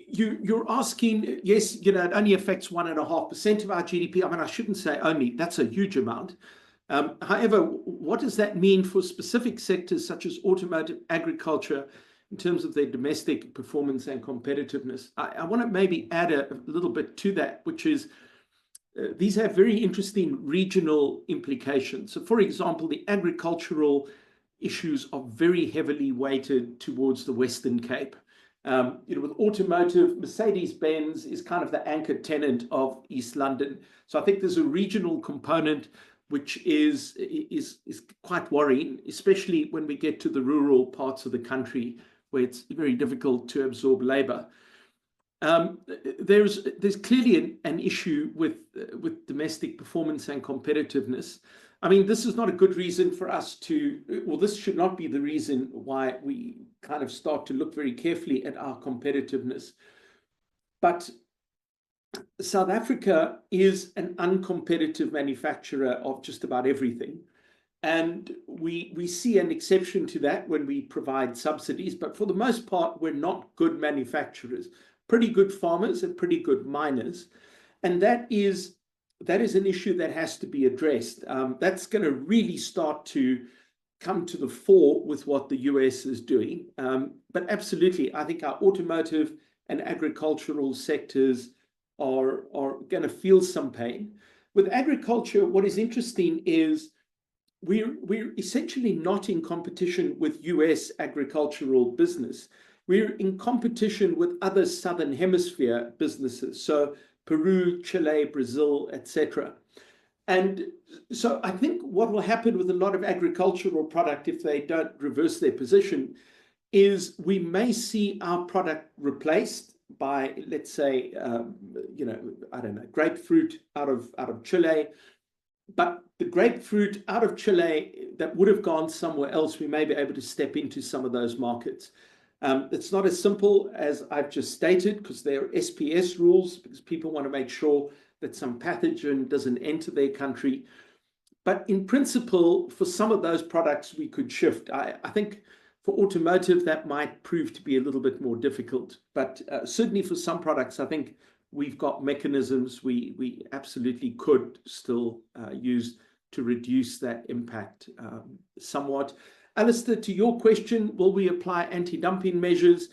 you're asking, yes, it only affects 1.5% of our GDP. I mean, I shouldn't say only, that's a huge amount. However, what does that mean for specific sectors such as automotive, agriculture, in terms of their domestic performance and competitiveness? I want to maybe add a little bit to that, which is these have very interesting regional implications. So, for example, the agricultural issues are very heavily weighted towards the Western Cape. With automotive, Mercedes-Benz is kind of the anchor tenant of East London. So I think there's a regional component which is quite worrying, especially when we get to the rural parts of the country where it's very difficult to absorb labor. There's clearly an issue with domestic performance and competitiveness. I mean, this is not a good reason for us this should not be the reason why we kind of start to look very carefully at our competitiveness. But South Africa is an uncompetitive manufacturer of just about everything. And we see an exception to that when we provide subsidies, but for the most part, we're not good manufacturers, pretty good farmers and pretty good miners. And that is an issue that has to be addressed. That's going to really start to come to the fore with what the US is doing. But absolutely, I think our automotive and agricultural sectors are going to feel some pain. With agriculture, what is interesting is we're essentially not in competition with US agricultural business. We're in competition with other Southern Hemisphere businesses. So Peru, Chile, Brazil, etc. And so I think what will happen with a lot of agricultural product, if they don't reverse their position, is we may see our product replaced by, let's say, I don't know, grapefruit out of Chile. But the grapefruit out of Chile that would have gone somewhere else, we may be able to step into some of those markets. It's not as simple as I've just stated, because there are SPS rules, because people want to make sure that some pathogen doesn't enter their country. But in principle, for some of those products, we could shift. I think for automotive, that might prove to be a little bit more difficult. But certainly for some products, I think we've got mechanisms we absolutely could still use to reduce that impact somewhat. Alistair, to your question, will we apply anti-dumping measures?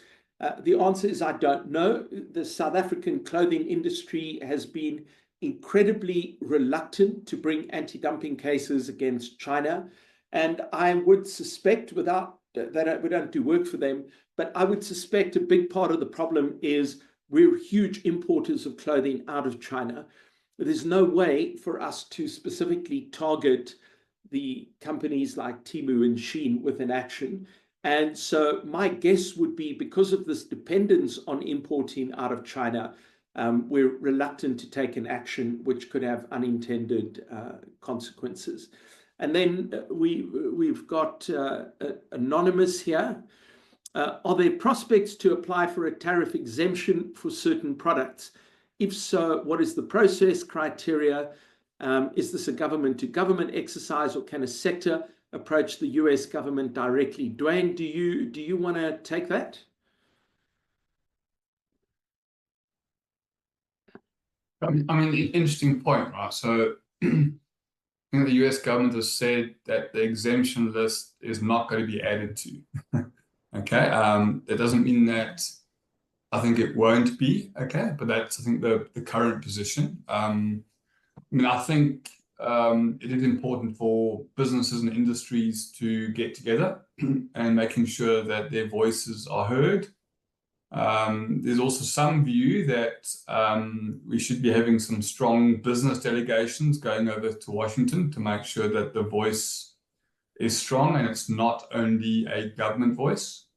The answer is I don't know. The South African clothing industry has been incredibly reluctant to bring anti-dumping cases against China. And I would suspect, without that, we don't do work for them, but I would suspect a big part of the problem is we're huge importers of clothing out of China. There's no way for us to specifically target the companies like Temu and Shein with an action. And so my guess would be, because of this dependence on importing out of China, we're reluctant to take an action which could have unintended consequences. And then we've got Anonymous here. Are there prospects to apply for a tariff exemption for certain products? If so, what is the process, criteria? Is this a government-to-government exercise, or can a sector approach the US government directly? Duane, do you want to take that? I mean, interesting point, right? So I think the US government has said that the exemption list is not going to be added to. Okay, that doesn't mean that I think it won't be, okay, but that's, I think, the current position. I mean, I think it is important for businesses and industries to get together and making sure that their voices are heard. There's also some view that we should be having some strong business delegations going over to Washington to make sure that the voice is strong and it's not only a government voice.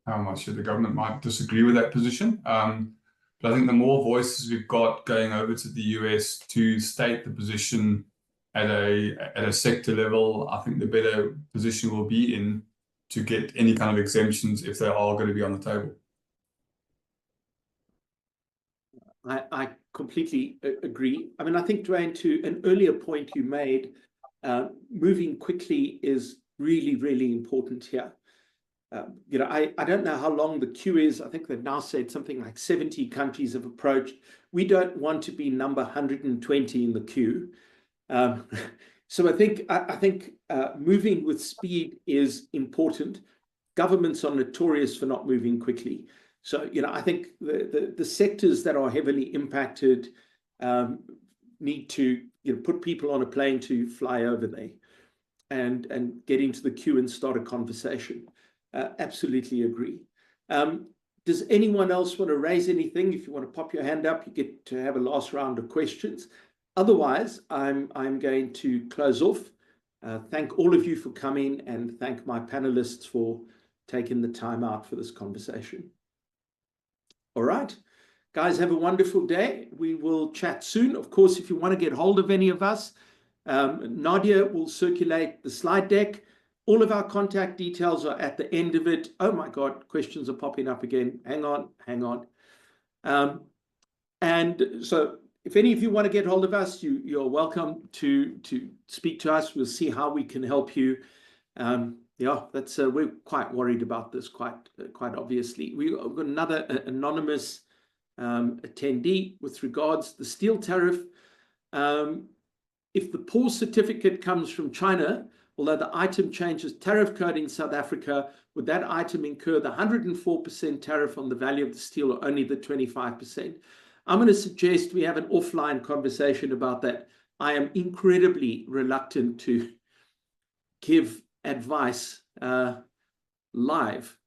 I'm sure the government might disagree with that position. But I think the more voices we've got going over to the US to state the position at a sector level, I think the better position we'll be in to get any kind of exemptions if they are going to be on the table. I completely agree. I mean, I think, Duane, to an earlier point you made, moving quickly is really, really important here. You know, I don't know how long the queue is. I think they've now said something like 70 countries have approached. We don't want to be number 120 in the queue. So I think moving with speed is important. Governments are notorious for not moving quickly. So, you know, I think the sectors that are heavily impacted need to, you know, put people on a plane to fly over there and get into the queue and start a conversation. Absolutely agree. Does anyone else want to raise anything? If you want to pop your hand up, you get to have a last round of questions. Otherwise, I'm going to close off. Thank all of you for coming, and thank my panelists for taking the time out for this conversation. All right, guys, have a wonderful day. We will chat soon. Of course, if you want to get hold of any of us, Nadia will circulate the slide deck. All of our contact details are at the end of it. Oh my God, questions are popping up again. Hang on. And so if any of you want to get hold of us, you're welcome to speak to us. We'll see how we can help you. Yeah, that's we're quite worried about this, quite obviously. We've got another anonymous attendee with regards to the steel tariff. If the pause certificate comes from China, although the item changes tariff code in South Africa, would that item incur the 104% tariff on the value of the steel, or only the 25%? I'm going to suggest we have an offline conversation about that. I am incredibly reluctant to give advice live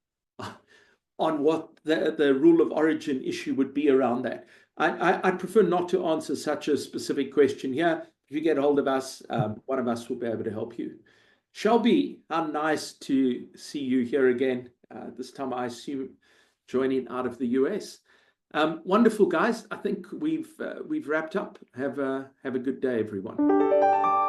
on what the rule of origin issue would be around that. I'd prefer not to answer such a specific question here. If you get hold of us, one of us will be able to help you. Shelby, how nice to see you here again. This time, I assume, joining out of the US. Wonderful, guys. I think we've wrapped up. Have a good day, everyone.